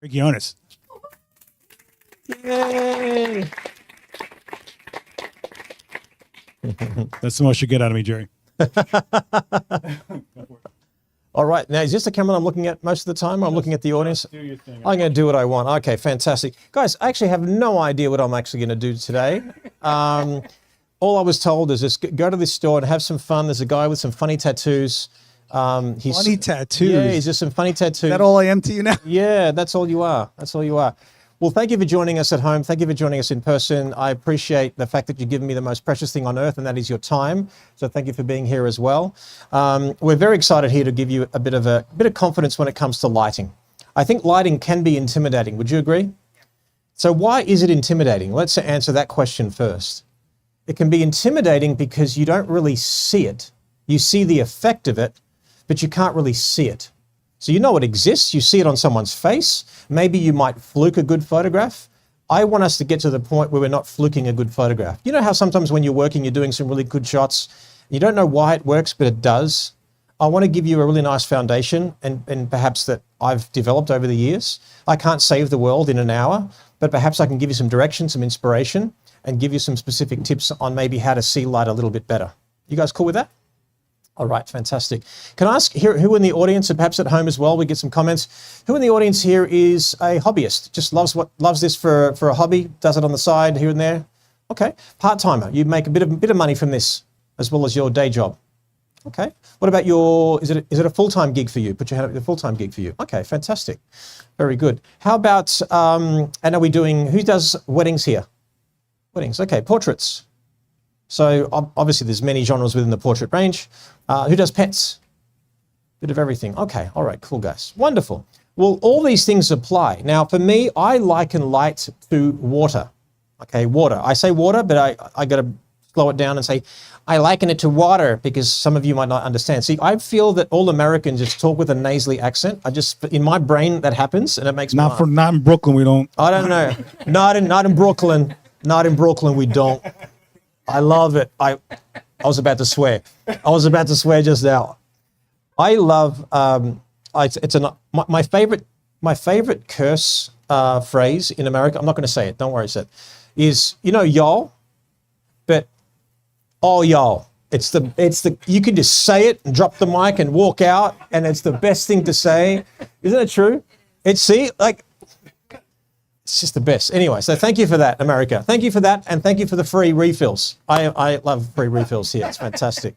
Ghionis. Yay! That's the most you get out of me, Jerry. All right, now is this the camera I'm looking at most of the time? Or I'm looking at the audience? Do your thing. I'm going to do what I want. Okay, fantastic. Guys, I actually have no idea what I'm actually going to do today. All I was told is just go to this store and have some fun. There's a guy with some funny tattoos. Funny tattoos? Yeah, he's just some funny tattoos. Is that all I am to you now? Yeah, that's all you are. That's all you are. Well, thank you for joining us at home. Thank you for joining us in person. I appreciate the fact that you've given me the most precious thing on earth, and that is your time. So thank you for being here as well. We're very excited here to give you a bit of confidence when it comes to lighting. I think lighting can be intimidating. Would you agree? So why is it intimidating? Let's answer that question first. It can be intimidating because you don't really see it. You see the effect of it, but you can't really see it. So you know it exists, you see it on someone's face, maybe you might fluke a good photograph. I want us to get to the point where we're not fluking a good photograph. You know how sometimes when you're working, you're doing some really good shots, you don't know why it works, but it does. I want to give you a really nice foundation and perhaps that I've developed over the years. I can't save the world in an hour, but perhaps I can give you some direction, some inspiration, and give you some specific tips on maybe how to see light a little bit better. You guys cool with that? All right, fantastic. Can I ask here, who in the audience, and perhaps at home as well, we get some comments, who in the audience here is a hobbyist, just loves this for a hobby, does it on the side here and there? Okay, part-timer, you make a bit of money from this as well as your day job. Okay, what about is it a full-time gig for you? Put your hand up, a full-time gig for you. Okay, fantastic, very good. How about, and are we doing, who does weddings here? Weddings, okay, portraits. So obviously there's many genres within the portrait range. Who does pets? Bit of everything. Okay, all right, cool guys. Wonderful. Well, all these things apply. Now for me, I liken light to water. Okay, water. I say water, but I got to slow it down and say, I liken it to water because some of you might not understand. See, I feel that all Americans just talk with a nasally accent. In my brain that happens and it makes me laugh. Not in Brooklyn, we don't. I don't know. Not in Brooklyn. Not in Brooklyn, we don't. I love it. I was about to swear. I was about to swear just now. I love. My favorite curse phrase in America. I'm not going to say it. Don't worry, Seth. Is y'all, but oh y'all. It's the you can just say it and drop the mic and walk out, and it's the best thing to say. Isn't it true? It's just the best. Anyway, so thank you for that, America. Thank you for that, and thank you for the free refills. I love free refills here. It's fantastic.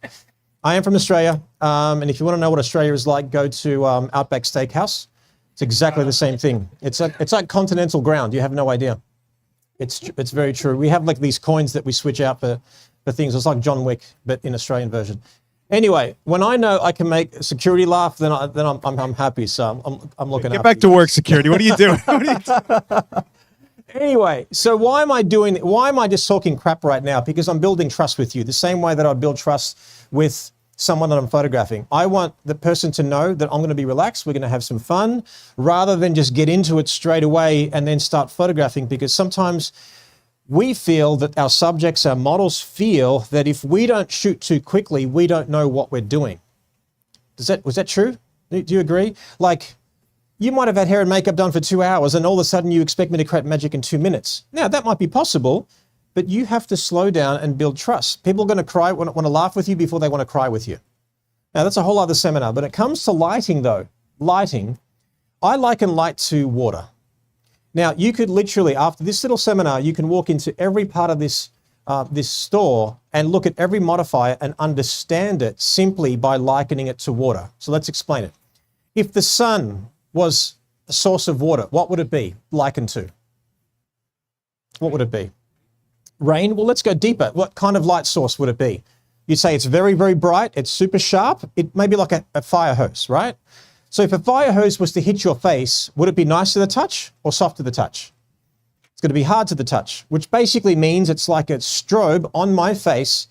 I am from Australia, and if you want to know what Australia is like, go to Outback Steakhouse. It's exactly the same thing. It's like continental ground. You have no idea. It's very true. We have like these coins that we switch out for things. It's like John Wick, but in Australian version. Anyway, when I know I can make security laugh, then I'm happy. So I'm looking. Get back to work, security. What are you doing? Anyway, so why am I just talking crap right now? Because I'm building trust with you, the same way that I build trust with someone that I'm photographing. I want the person to know that I'm going to be relaxed. We're going to have some fun, rather than just get into it straight away and then start photographing. Because sometimes we feel that our subjects, our models feel that if we don't shoot too quickly, we don't know what we're doing. Was that true? Do you agree? Like, you might have had hair and makeup done for 2 hours and all of a sudden you expect me to create magic in 2 minutes. Now, that might be possible, but you have to slow down and build trust. People are going to want to laugh with you before they want to cry with you. Now, that's a whole other seminar. When it comes to lighting, though, I liken light to water. Now, you could literally, after this little seminar, you can walk into every part of this store and look at every modifier and understand it simply by likening it to water. So let's explain it. If the sun was a source of water, what would it be likened to? What would it be? Rain? Well, let's go deeper. What kind of light source would it be? You'd say it's very, very bright. It's super sharp. It may be like a fire hose, right? So if a fire hose was to hit your face, would it be nice to the touch or soft to the touch? It's going to be hard to the touch, which basically means it's like a strobe on my face,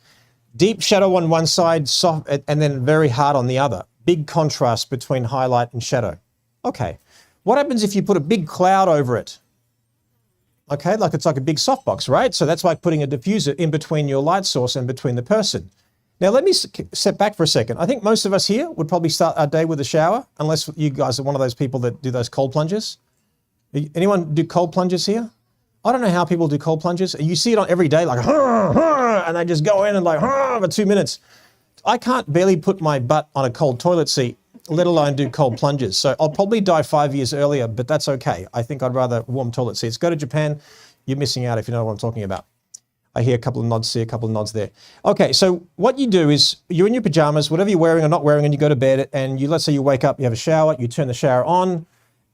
deep shadow on one side, soft, and then very hard on the other. Big contrast between highlight and shadow. Okay, what happens if you put a big cloud over it? Okay, like it's like a big softbox, right? So that's like putting a diffuser in between your light source and between the person. Now, let me step back for a second. I think most of us here would probably start our day with a shower, unless you guys are one of those people that do those cold plunges. Anyone do cold plunges here? I don't know how people do cold plunges. You see it on every day, like, and they just go in and like, for 2 minutes. I can't barely put my butt on a cold toilet seat, let alone do cold plunges. So I'll probably die 5 years earlier, but that's okay. I think I'd rather warm toilet seats. Go to Japan, you're missing out if you know what I'm talking about. I hear a couple of nods here, a couple of nods there. Okay, so what you do is you're in your pajamas, whatever you're wearing or not wearing, and you go to bed, and let's say you wake up, you have a shower, you turn the shower on,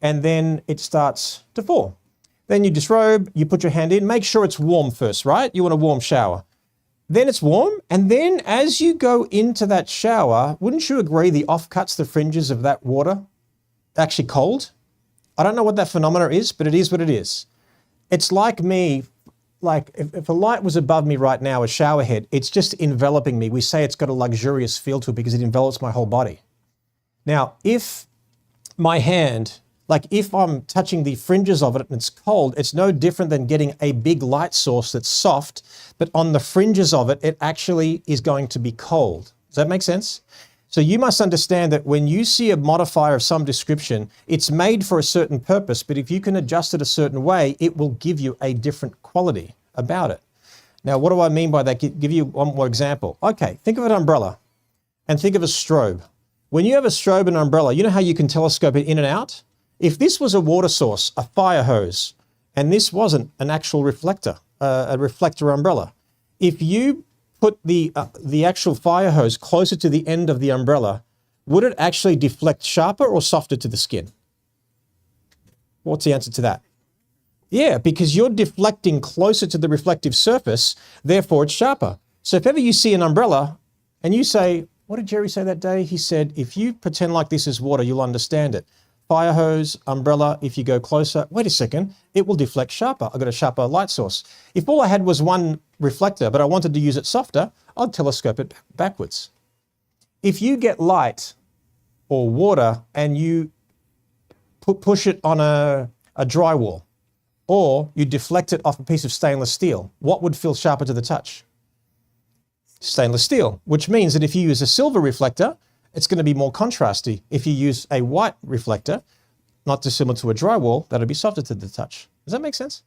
and then it starts to fall. Then you disrobe, you put your hand in, make sure it's warm first, right? You want a warm shower. Then it's warm, and then as you go into that shower, wouldn't you agree the offcuts, the fringes of that water, actually cold? I don't know what that phenomena is, but it is what it is. It's like me, like if a light was above me right now, a shower head, it's just enveloping me. We say it's got a luxurious feel to it because it envelops my whole body. Now, if my hand, like if I'm touching the fringes of it and it's cold, it's no different than getting a big light source that's soft, but on the fringes of it, it actually is going to be cold. Does that make sense? So you must understand that when you see a modifier of some description, it's made for a certain purpose, but if you can adjust it a certain way, it will give you a different quality about it. Now, what do I mean by that? Give you one more example. Okay, think of an umbrella and think of a strobe. When you have a strobe and an umbrella, you know how you can telescope it in and out? If this was a water source, a fire hose, and this wasn't an actual reflector, a reflector umbrella, if you put the actual fire hose closer to the end of the umbrella, would it actually deflect sharper or softer to the skin? What's the answer to that? Yeah, because you're deflecting closer to the reflective surface, therefore it's sharper. So if ever you see an umbrella and you say, what did Jerry say that day? He said, if you pretend like this is water, you'll understand it. Fire hose, umbrella, if you go closer, wait a second, it will deflect sharper. I've got a sharper light source. If all I had was one reflector, but I wanted to use it softer, I'd telescope it backwards. If you get light or water and you push it on a drywall, or you deflect it off a piece of stainless steel, what would feel sharper to the touch? Stainless steel, which means that if you use a silver reflector, it's going to be more contrasty. If you use a white reflector, not dissimilar to a drywall, that'll be softer to the touch. Does that make sense?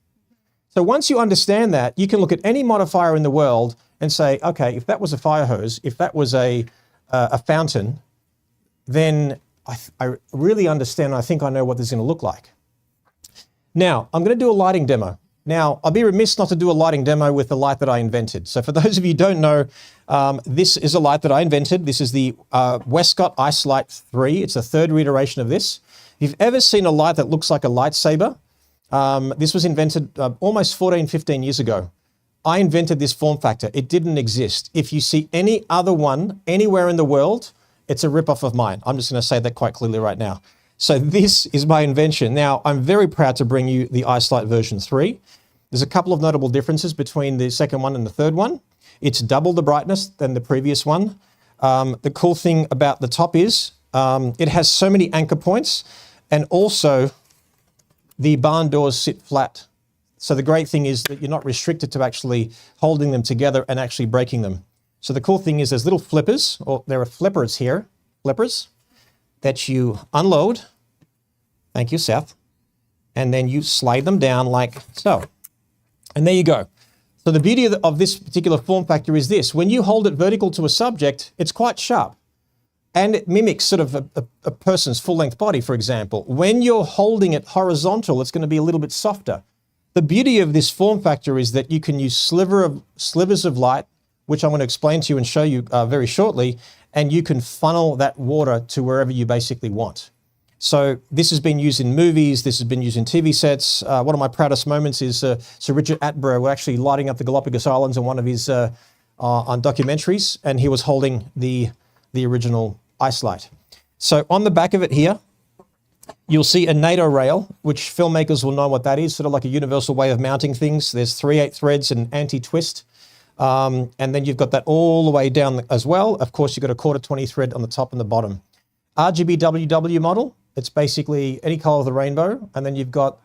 So once you understand that, you can look at any modifier in the world and say, okay, if that was a fire hose, if that was a fountain, then I really understand. I think I know what this is going to look like. Now, I'm going to do a lighting demo. Now, I'll be remiss not to do a lighting demo with the light that I invented. So for those of you who don't know, this is a light that I invented. This is the Westcott Ice Light 3. It's the third reiteration of this. If you've ever seen a light that looks like a lightsaber, this was invented almost 14, 15 years ago. I invented this form factor. It didn't exist. If you see any other one anywhere in the world, it's a ripoff of mine. I'm just going to say that quite clearly right now. So this is my invention. Now, I'm very proud to bring you the Ice Light version 3. There's a couple of notable differences between the second one and the third one. It's double the brightness than the previous one. The cool thing about the top is it has so many anchor points, and also the barn doors sit flat. So the great thing is that you're not restricted to actually holding them together and actually breaking them. So the cool thing is there's little flippers, or there are flippers here, flippers, that you unload. Thank you, Seth. And then you slide them down like so. And there you go. So the beauty of this particular form factor is this. When you hold it vertical to a subject, it's quite sharp. And it mimics sort of a person's full-length body, for example. When you're holding it horizontal, it's going to be a little bit softer. The beauty of this form factor is that you can use slivers of light, which I'm going to explain to you and show you very shortly, and you can funnel that water to wherever you basically want. So this has been used in movies, this has been used in TV sets. One of my proudest moments is Sir Richard Attenborough actually lighting up the Galapagos Islands in one of his on documentaries, and he was holding the original ice light. So on the back of it here, you'll see a NATO rail, which filmmakers will know what that is, sort of like a universal way of mounting things. There's 3/8 threads and anti-twist. And then you've got that all the way down as well. Of course, you've got a 1/4 thread on the top and the bottom. RGB WW model, it's basically any color of the rainbow. And then you've got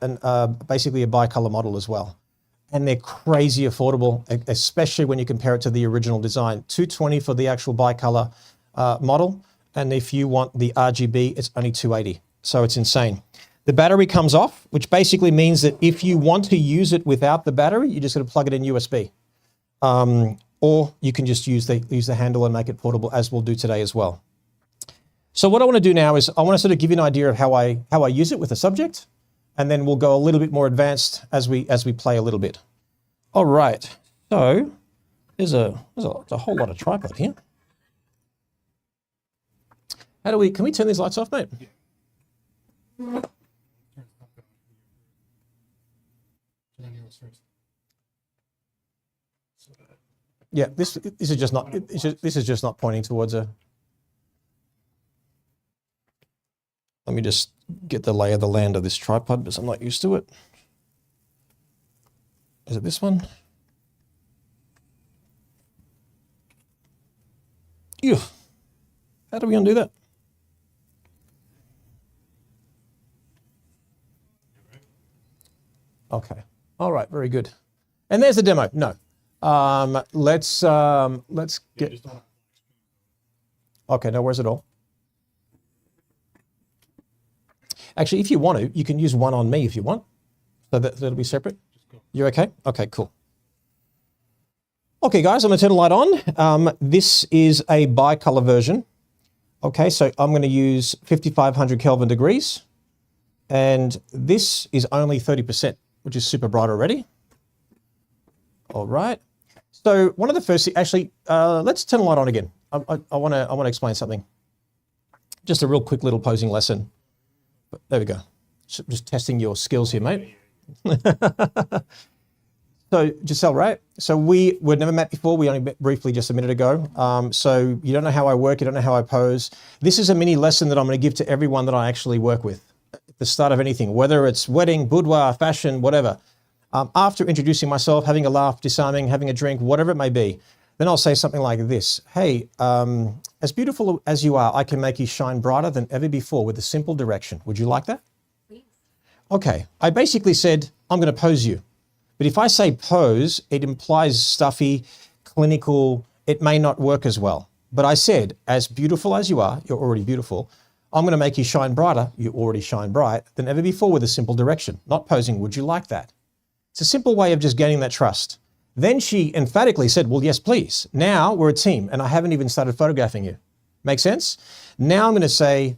basically a bicolor model as well. And they're crazy affordable, especially when you compare it to the original design. $220 for the actual bicolor model. And if you want the RGB, it's only $280. So it's insane. The battery comes off, which basically means that if you want to use it without the battery, you just got to plug it in USB. Or you can just use the handle and make it portable, as we'll do today as well. So what I want to do now is I want to sort of give you an idea of how I use it with the subject, and then we'll go a little bit more advanced as we play a little bit. All right. So there's a whole lot of tripod here. Can we turn these lights off, mate? Yeah, this is just not pointing towards a. Let me just get the lay of the land of this tripod because I'm not used to it. Is it this one? Ew. How do we undo that? Okay. All right. Very good. And there's the demo. No. Let's get. Okay. No worries at all. Actually, if you want to, you can use one on me if you want. So that'll be separate. You okay? Okay. Cool. Okay, guys. I'm gonna turn the light on. This is a bicolor version. Okay. So I'm going to use 5500 Kelvin degrees, and this is only 30%. Which is super bright already. All right. So one of the first, actually, let's turn the light on again. I want to explain something. Just a real quick little posing lesson. But there we go. Just testing your skills here, mate. So Giselle, right? So we'd never met before. We only met briefly just a minute ago. So you don't know how I work. You don't know how I pose. This is a mini lesson that I'm going to give to everyone that I actually work with. The start of anything, whether it's wedding, boudoir, fashion, whatever. After introducing myself, having a laugh, disarming, having a drink, whatever it may be, then I'll say something like this. Hey, as beautiful as you are, I can make you shine brighter than ever before with a simple direction. Would you like that? Please. Okay. I basically said, I'm going to pose you. But if I say pose, it implies stuffy, clinical. It may not work as well. But I said, as beautiful as you are, you're already beautiful. I'm going to make you shine brighter, you already shine bright, than ever before with a simple direction. Not posing, would you like that? It's a simple way of just gaining that trust. Then she emphatically said, well, yes, please. Now we're a team, and I haven't even started photographing you. Make sense? Now I'm going to say,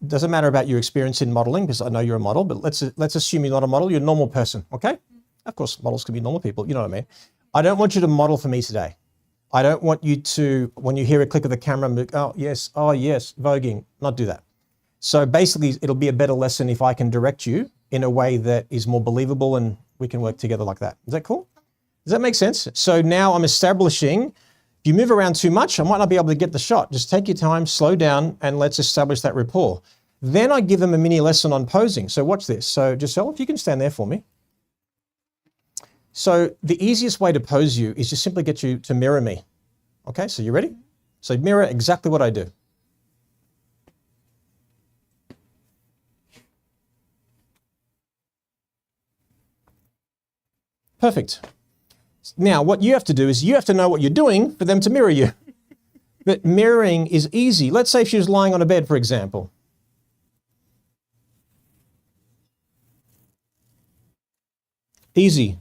doesn't matter about your experience in modeling, because I know you're a model, but let's assume you're not a model, you're a normal person, okay? Of course, models can be normal people, you know what I mean? I don't want you to model for me today. I don't want you to, when you hear a click of the camera, oh yes, voguing, not do that. So basically, it'll be a better lesson if I can direct you in a way that is more believable and we can work together like that. Is that cool? Does that make sense? So now I'm establishing, if you move around too much, I might not be able to get the shot. Just take your time, slow down, and let's establish that rapport. Then I give them a mini lesson on posing. So watch this. So Giselle, if you can stand there for me. So the easiest way to pose you is just simply get you to mirror me. Okay, so you ready? So mirror exactly what I do. Perfect. Now, what you have to do is you have to know what you're doing for them to mirror you. But mirroring is easy. Let's say if she was lying on a bed, for example. Easy.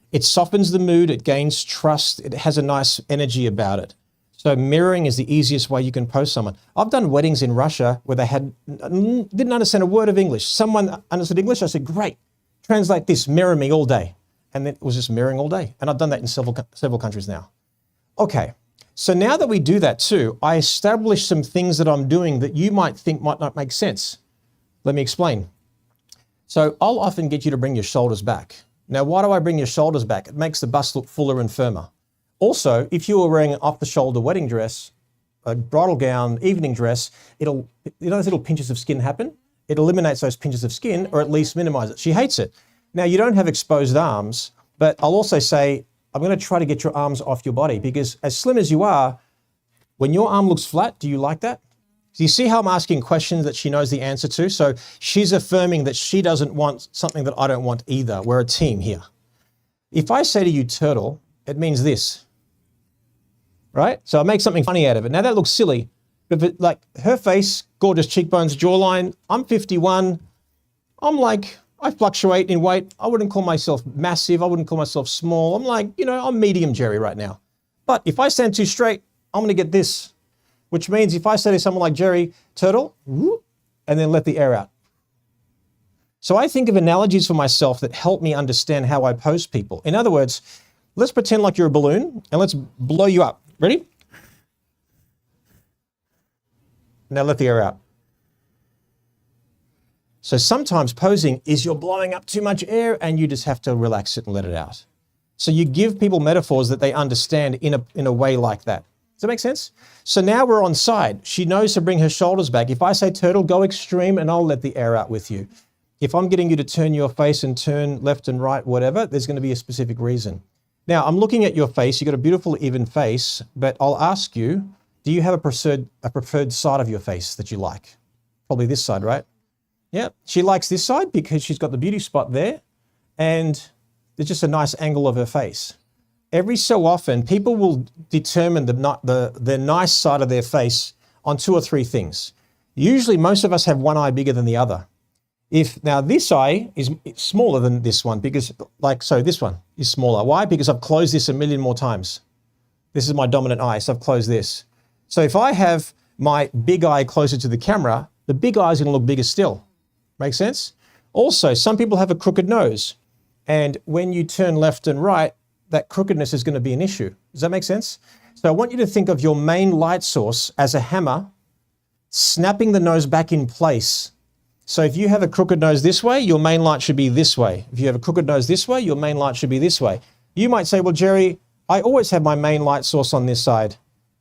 It softens the mood, it gains trust, it has a nice energy about it. So mirroring is the easiest way you can pose someone. I've done weddings in Russia where they didn't understand a word of English. Someone understood English, I said, great, translate this, mirror me all day. And then it was just mirroring all day. And I've done that in several countries now. Okay, so now that we do that too, I establish some things that I'm doing that you might think might not make sense. Let me explain. So I'll often get you to bring your shoulders back. Now, why do I bring your shoulders back? It makes the bust look fuller and firmer. Also, if you were wearing an off-the-shoulder wedding dress, a bridal gown, evening dress, you know those little pinches of skin happen? It eliminates those pinches of skin, or at least minimize it. She hates it. Now, you don't have exposed arms, but I'll also say, I'm going to try to get your arms off your body because as slim as you are, when your arm looks flat, do you like that? Do you see how I'm asking questions that she knows the answer to? So she's affirming that she doesn't want something that I don't want either. We're a team here. If I say to you turtle, it means this, right? So I make something funny out of it. Now that looks silly, but like her face, gorgeous cheekbones, jawline, I'm 51, I fluctuate in weight. I wouldn't call myself massive. I wouldn't call myself small. I'm like, I'm medium Jerry right now. But if I stand too straight, I'm going to get this, which means if I say to someone like Jerry, turtle, whoop, and then let the air out. So I think of analogies for myself that help me understand how I pose people. In other words, let's pretend like you're a balloon and let's blow you up. Ready? Now let the air out. So sometimes posing is you're blowing up too much air and you just have to relax it and let it out. So you give people metaphors that they understand in a way like that. Does that make sense? So now we're on side. She knows to bring her shoulders back. If I say turtle, go extreme and I'll let the air out with you. If I'm getting you to turn your face and turn left and right, whatever, there's going to be a specific reason. Now I'm looking at your face. You've got a beautiful even face, but I'll ask you, do you have a preferred side of your face that you like? Probably this side, right? Yeah, she likes this side because she's got the beauty spot there and there's just a nice angle of her face. Every so often, people will determine the nice side of their face on 2 or 3 things. Usually, most of us have one eye bigger than the other. Now this eye is smaller than this one because, this one is smaller. Why? Because I've closed this a million more times. This is my dominant eye, so I've closed this. So if I have my big eye closer to the camera, the big eye is going to look bigger still. Make sense? Also, some people have a crooked nose. And when you turn left and right, that crookedness is going to be an issue. Does that make sense? So I want you to think of your main light source as a hammer, snapping the nose back in place. So if you have a crooked nose this way, your main light should be this way. If you have a crooked nose this way, your main light should be this way. You might say, well, Jerry, I always have my main light source on this side.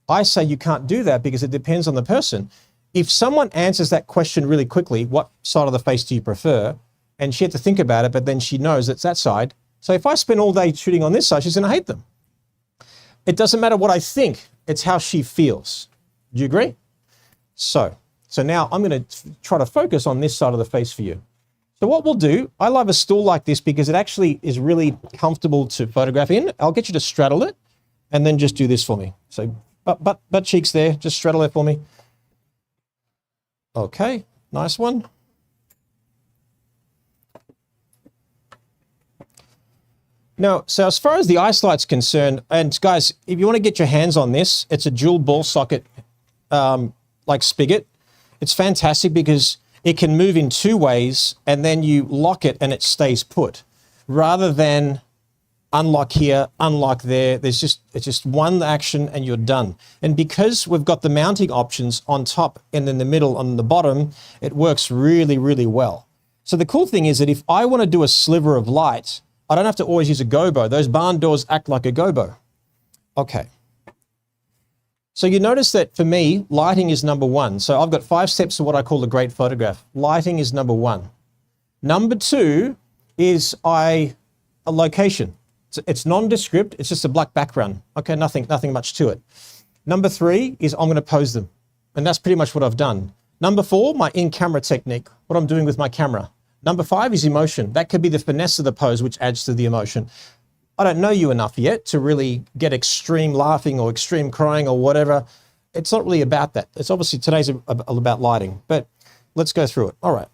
I say you can't do that because it depends on the person. If someone answers that question really quickly, what side of the face do you prefer? And she had to think about it, but then she knows it's that side. So if I spend all day shooting on this side, she's going to hate them. It doesn't matter what I think, it's how she feels. Do you agree? So now I'm going to try to focus on this side of the face for you. So what we'll do, I love a stool like this because it actually is really comfortable to photograph in. I'll get you to straddle it and then just do this for me. So butt cheeks there, just straddle it for me. Okay, nice one. Now, so as far as the eye slight's concerned, and guys, if you want to get your hands on this, it's a dual ball socket like spigot. It's fantastic because it can move in 2 ways and then you lock it and it stays put rather than unlock here, unlock there. It's just one action and you're done. And because we've got the mounting options on top and in the middle on the bottom, it works really, really well. So the cool thing is that if I want to do a sliver of light, I don't have to always use a gobo. Those barn doors act like a gobo. Okay. So you notice that for me, lighting is number 1. So I've got 5 steps to what I call a great photograph. Lighting is number 1. Number 2 is a location. It's nondescript. It's just a black background. Okay, nothing much to it. Number 3 is I'm going to pose them. And that's pretty much what I've done. Number 4, my in-camera technique, what I'm doing with my camera. Number 5 is emotion. That could be the finesse of the pose, which adds to the emotion. I don't know you enough yet to really get extreme laughing or extreme crying or whatever. It's not really about that. It's obviously today's about lighting, but let's go through it. All right.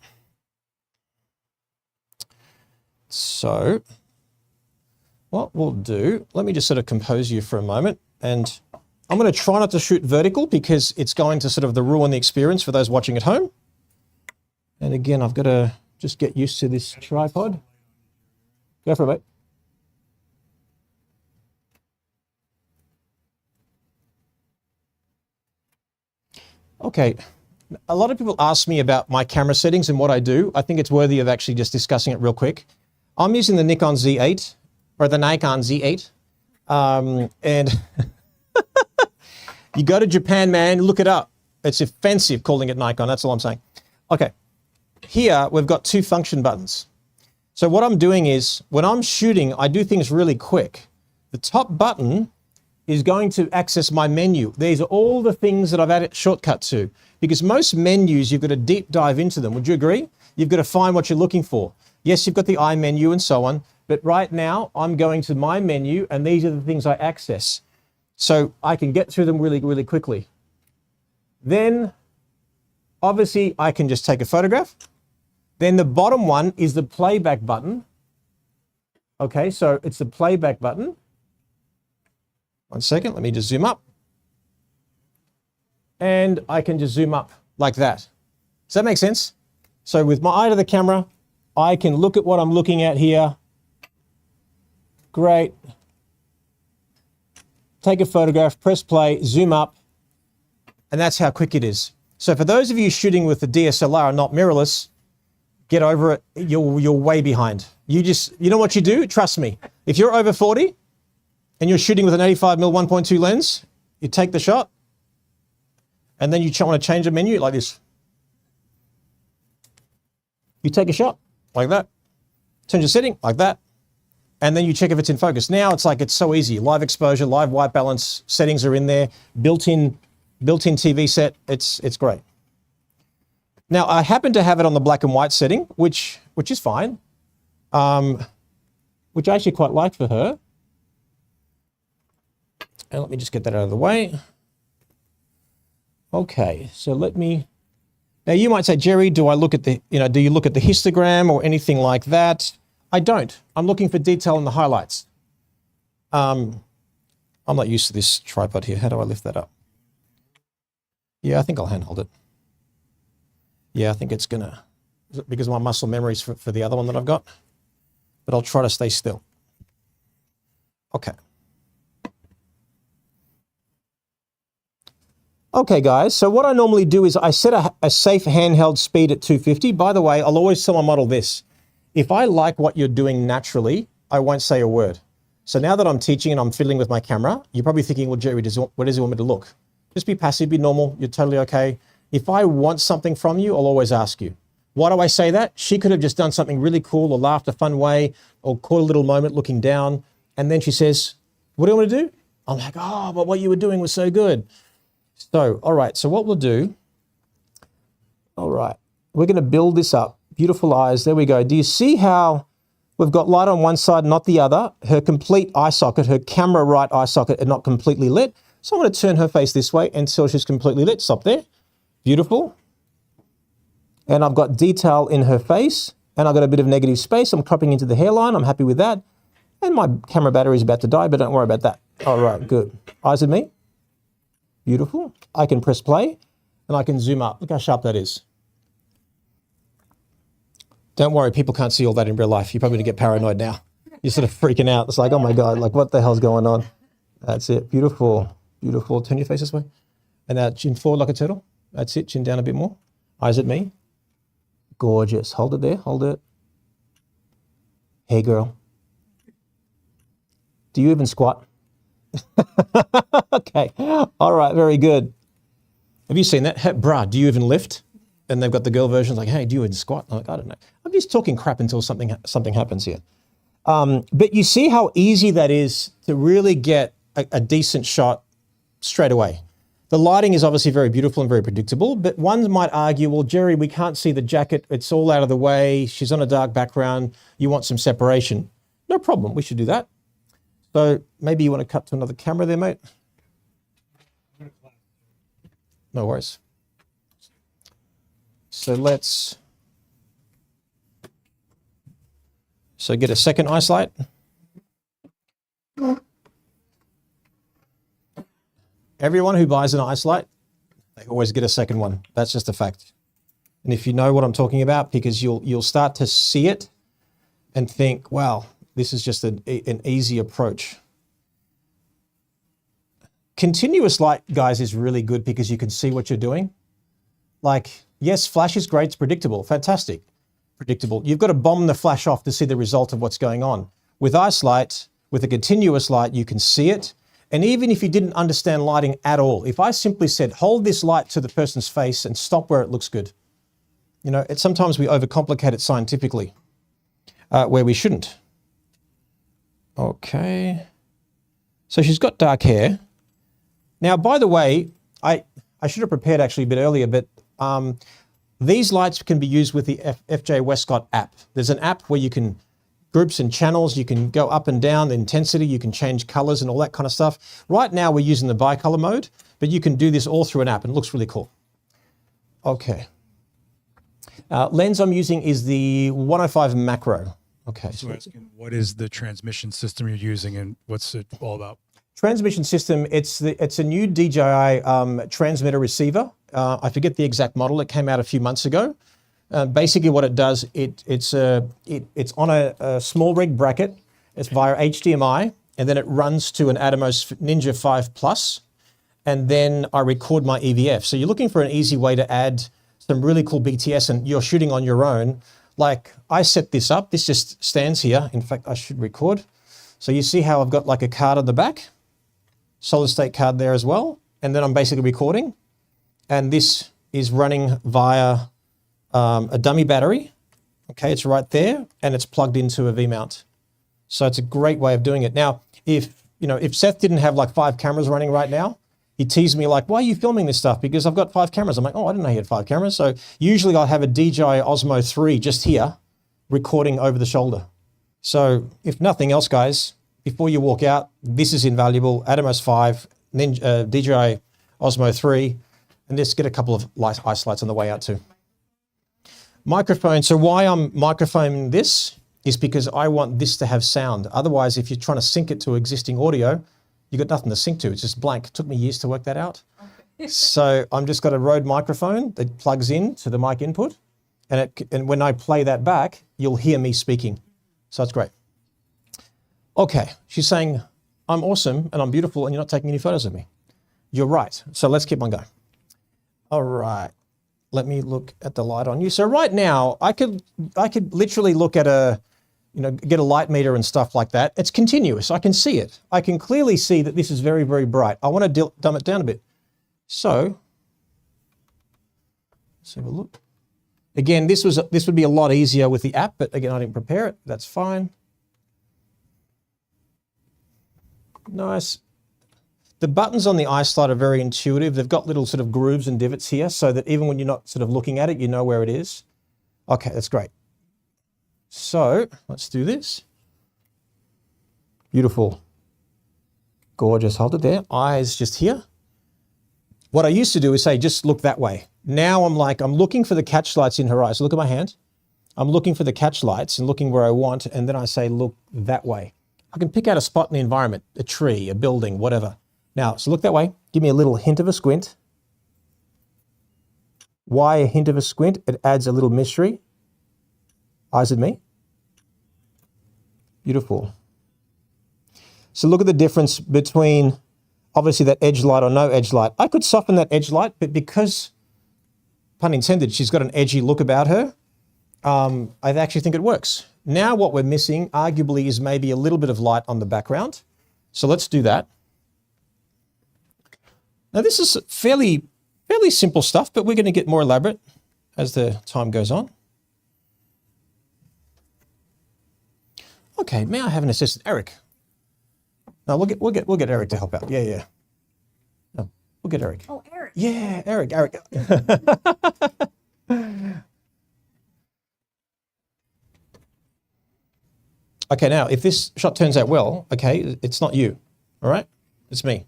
So what we'll do, let me just sort of compose you for a moment, and I'm going to try not to shoot vertical because it's going to sort of ruin the experience for those watching at home. And again, I've got to just get used to this tripod. Go for it, mate. Okay, a lot of people ask me about my camera settings and what I do. I think it's worthy of actually just discussing it real quick. I'm using the Nikon Z8, or the Nikon Z8. And you go to Japan, man, look it up. It's offensive calling it Nikon, that's all I'm saying. Okay, here we've got 2 function buttons. So what I'm doing is, when I'm shooting, I do things really quick. The top button is going to access my menu. These are all the things that I've added shortcut to, because most menus, you've got to deep dive into them. Would you agree? You've got to find what you're looking for. Yes, you've got the I menu and so on, but right now I'm going to my menu and these are the things I access. So I can get through them really, really quickly. Then obviously I can just take a photograph. Then the bottom one is the playback button. Okay, so it's the playback button. 1 second, let me just zoom up. And I can just zoom up like that. Does that make sense? So with my eye to the camera, I can look at what I'm looking at here. Great. Take a photograph, press play, zoom up, and that's how quick it is. So for those of you shooting with the DSLR and not mirrorless, get over it. You're way behind. You know what you do? Trust me. If you're over 40 and you're shooting with an 85mm 1.2 lens, you take the shot and then you want to change the menu like this. You take a shot like that, change the setting like that, and then you check if it's in focus. Now it's like it's so easy. Live exposure, live white balance, settings are in there, built-in TV set. It's great. Now I happen to have it on the black and white setting, which is fine, which I actually quite like for her. And let me just get that out of the way. Okay, so now you might say, Jerry, do you look at the histogram or anything like that? I don't. I'm looking for detail in the highlights. I'm not used to this tripod here. How do I lift that up? Yeah, I think I'll handhold it. Yeah, I think it's gonna, because my muscle memory is for the other one that I've got, but I'll try to stay still. Okay. Okay, guys, so what I normally do is I set a safe handheld speed at 250. By the way, I'll always tell my model this. If I like what you're doing naturally, I won't say a word. So now that I'm teaching and I'm fiddling with my camera, you're probably thinking, well, Jerry, what does he want me to look? Just be passive, be normal, you're totally okay. If I want something from you, I'll always ask you. Why do I say that? She could have just done something really cool or laughed a fun way or caught a little moment looking down. And then she says, what do you want me to do? I'm like, oh, but what you were doing was so good. So, all right, so what we'll do, all right, we're going to build this up. Beautiful eyes, there we go. Do you see how we've got light on one side, not the other? Her complete eye socket, her camera right eye socket are not completely lit. So I'm going to turn her face this way until she's completely lit. Stop there. Beautiful. And I've got detail in her face, and I've got a bit of negative space. I'm cropping into the hairline. I'm happy with that. And my camera battery is about to die, but don't worry about that. All right, good. Eyes at me. Beautiful. I can press play and I can zoom up. Look how sharp that is. Don't worry, people can't see all that in real life. You're probably going to get paranoid now. You're sort of freaking out. It's like, oh my God, like what the hell's going on? That's it. Beautiful. Beautiful. Turn your face this way. And now chin forward like a turtle. That's it. Chin down a bit more. Eyes at me. Gorgeous. Hold it there. Hold it. Hey, girl. Do you even squat? Okay. All right. Very good. Have you seen that? Hey, bruh, do you even lift? And they've got the girl versions like, hey, do you even squat? I'm like, I don't know. I'm just talking crap until something happens here. But you see how easy that is to really get a decent shot straight away. The lighting is obviously very beautiful and very predictable, but one might argue, well, Jerry, we can't see the jacket. It's all out of the way. She's on a dark background. You want some separation. No problem. We should do that. So maybe you want to cut to another camera there, mate. No worries. So get a second ice light. Everyone who buys an ice light, they always get a second one. That's just a fact. And if you know what I'm talking about, because you'll start to see it and think, wow, this is just an easy approach. Continuous light, guys, is really good because you can see what you're doing. Like, yes, flash is great, it's predictable, fantastic, predictable. You've got to bomb the flash off to see the result of what's going on. With ice light, with a continuous light, you can see it. And even if you didn't understand lighting at all, if I simply said, hold this light to the person's face and stop where it looks good. You know, sometimes we overcomplicate it scientifically, where we shouldn't. Okay. So she's got dark hair. Now, by the way, I should have prepared actually a bit earlier, but these lights can be used with the FJ Westcott app. There's an app where you can groups and channels, you can go up and down the intensity, you can change colors and all that kind of stuff. Right now we're using the bicolor mode, but you can do this all through an app and it looks really cool. Okay. Lens I'm using is the 105 macro. Okay. So asking, what is the transmission system you're using and what's it all about? Transmission system, it's a new DJI transmitter receiver. I forget the exact model. It came out a few months ago. Basically what it does, it's on a small rig bracket. It's via HDMI, and then it runs to an Atomos Ninja 5 Plus, and then I record my EVF. So you're looking for an easy way to add some really cool BTS and you're shooting on your own. Like I set this up, this just stands here. In fact, I should record. So you see how I've got like a card on the back, solid state card there as well. And then I'm basically recording. And this is running via a dummy battery. Okay, it's right there and it's plugged into a V-mount. So it's a great way of doing it. Now, if Seth didn't have like 5 cameras running right now, he teased me like, why are you filming this stuff? Because I've got 5 cameras. I'm like, oh, I didn't know he had 5 cameras. So usually I'll have a DJI Osmo 3 just here recording over the shoulder. So if nothing else, guys, before you walk out, this is invaluable. Atomos 5, DJI Osmo 3, and just get a couple of ice lights on the way out too. Microphone. So why I'm microphoning this is because I want this to have sound. Otherwise, if you're trying to sync it to existing audio, you've got nothing to sync to. It's just blank. It took me years to work that out. Okay. So I'm just got a Rode microphone that plugs in to the mic input. And when I play that back, you'll hear me speaking. So it's great. Okay, she's saying, I'm awesome and I'm beautiful and you're not taking any photos of me. You're right. So let's keep on going. All right. Let me look at the light on you. So right now, I could literally look at get a light meter and stuff like that. It's continuous. I can see it. I can clearly see that this is very, very bright. I want to dumb it down a bit. So let's have a look. Again, this would be a lot easier with the app, but again, I didn't prepare it. That's fine. Nice. The buttons on the iSlide are very intuitive. They've got little sort of grooves and divots here so that even when you're not sort of looking at it, you know where it is. Okay, that's great. So let's do this. Beautiful. Gorgeous. Hold it there. Eyes just here. What I used to do is say, just look that way. Now I'm looking for the catch lights in her eyes. Look at my hand. I'm looking for the catch lights and looking where I want. And then I say, look that way. I can pick out a spot in the environment, a tree, a building, whatever. Now, so look that way. Give me a little hint of a squint. Why a hint of a squint? It adds a little mystery. Eyes at me. Beautiful. So look at the difference between obviously that edge light or no edge light. I could soften that edge light, but because, pun intended, she's got an edgy look about her, I actually think it works. Now what we're missing arguably is maybe a little bit of light on the background. So let's do that. Now this is fairly simple stuff, but we're going to get more elaborate as the time goes on. Okay, may I have an assistant, Eric? No, we'll get Eric to help out. Yeah. No, we'll get Eric. Oh, Eric. Yeah, Eric. Okay, now if this shot turns out well, okay, it's not you, all right? It's me.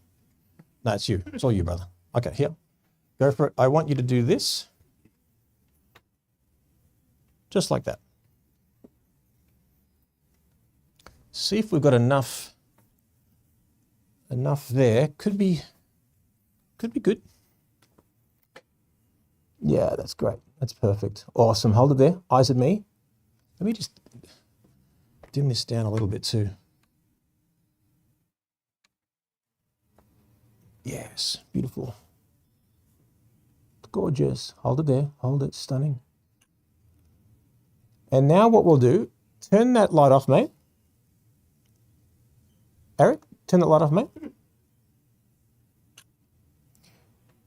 No, it's you. It's all you, brother. Okay, here. Go for it. I want you to do this. Just like that. See if we've got enough there. Could be good. Yeah, that's great. That's perfect. Awesome. Hold it there. Eyes at me. Let me just dim this down a little bit too. Yes, beautiful. Gorgeous. Hold it there. Hold it. Stunning. And now what we'll do, turn that light off, mate. Eric, turn that light off, mate.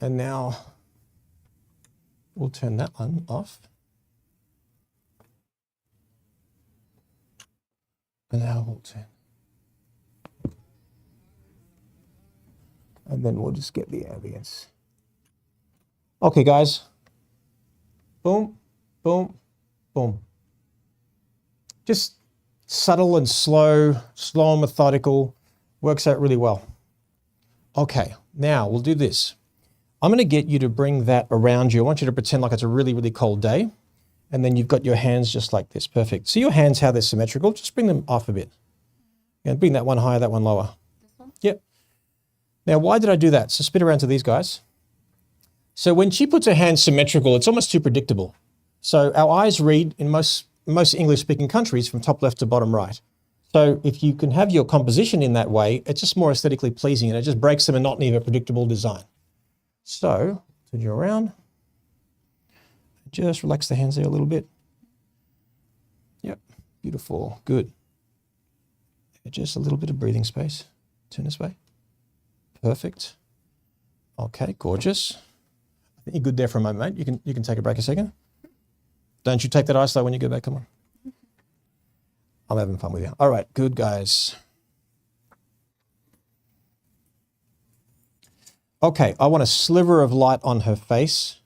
And now we'll turn that one off. And now we'll turn. And then we'll just get the ambience. Okay, guys. Boom, boom, boom. Just subtle and slow and methodical. Works out really well. Okay, now we'll do this. I'm going to get you to bring that around you. I want you to pretend like it's a really, really cold day. And then you've got your hands just like this. Perfect. See your hands, how they're symmetrical? Just bring them off a bit. And bring that one higher, that one lower. This one? Yep. Now, why did I do that? So spin around to these guys. So when she puts her hands symmetrical, it's almost too predictable. So our eyes read in most English-speaking countries from top left to bottom right. So if you can have your composition in that way, it's just more aesthetically pleasing and it just breaks the monotony of a predictable design. So turn you around. Just relax the hands there a little bit. Yep, beautiful, good. Just a little bit of breathing space. Turn this way. Perfect. Okay, gorgeous. I think you're good there for a moment, mate. You can take a break a second. Don't you take that ice though when you go back, come on. I'm having fun with you. All right, good guys. Okay, I want a sliver of light on her face.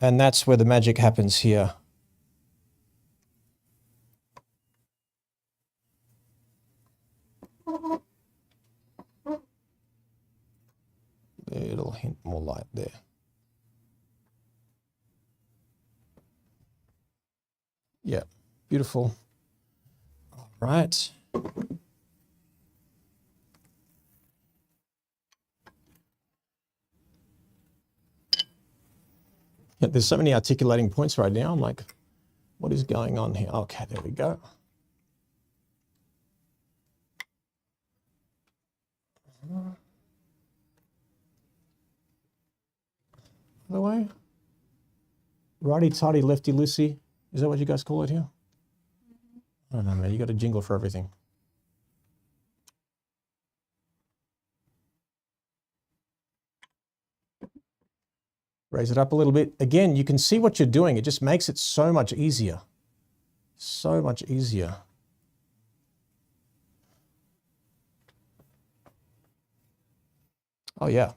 And that's where the magic happens here. Little hint more light there. Yeah, beautiful. All right. Yeah, there's so many articulating points right now. I'm like, what is going on here? Okay, there we go. Other way. Righty-tighty, lefty-loosey. Is that what you guys call it here? I don't know, man. You got a jingle for everything. Raise it up a little bit. Again, you can see what you're doing. It just makes it so much easier. So much easier. Oh, yeah.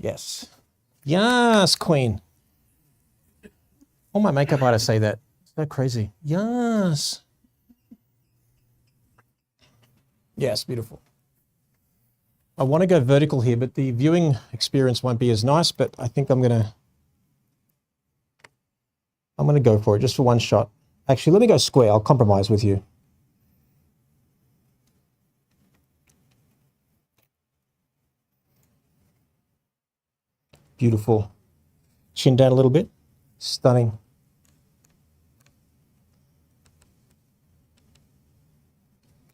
Yes. Yes, queen. All my makeup artists say that. It's so crazy. Yes. Yes, beautiful. I want to go vertical here, but the viewing experience won't be as nice, but I think I'm going to go for it just for one shot. Actually, let me go square. I'll compromise with you. Beautiful. Chin down a little bit. Stunning.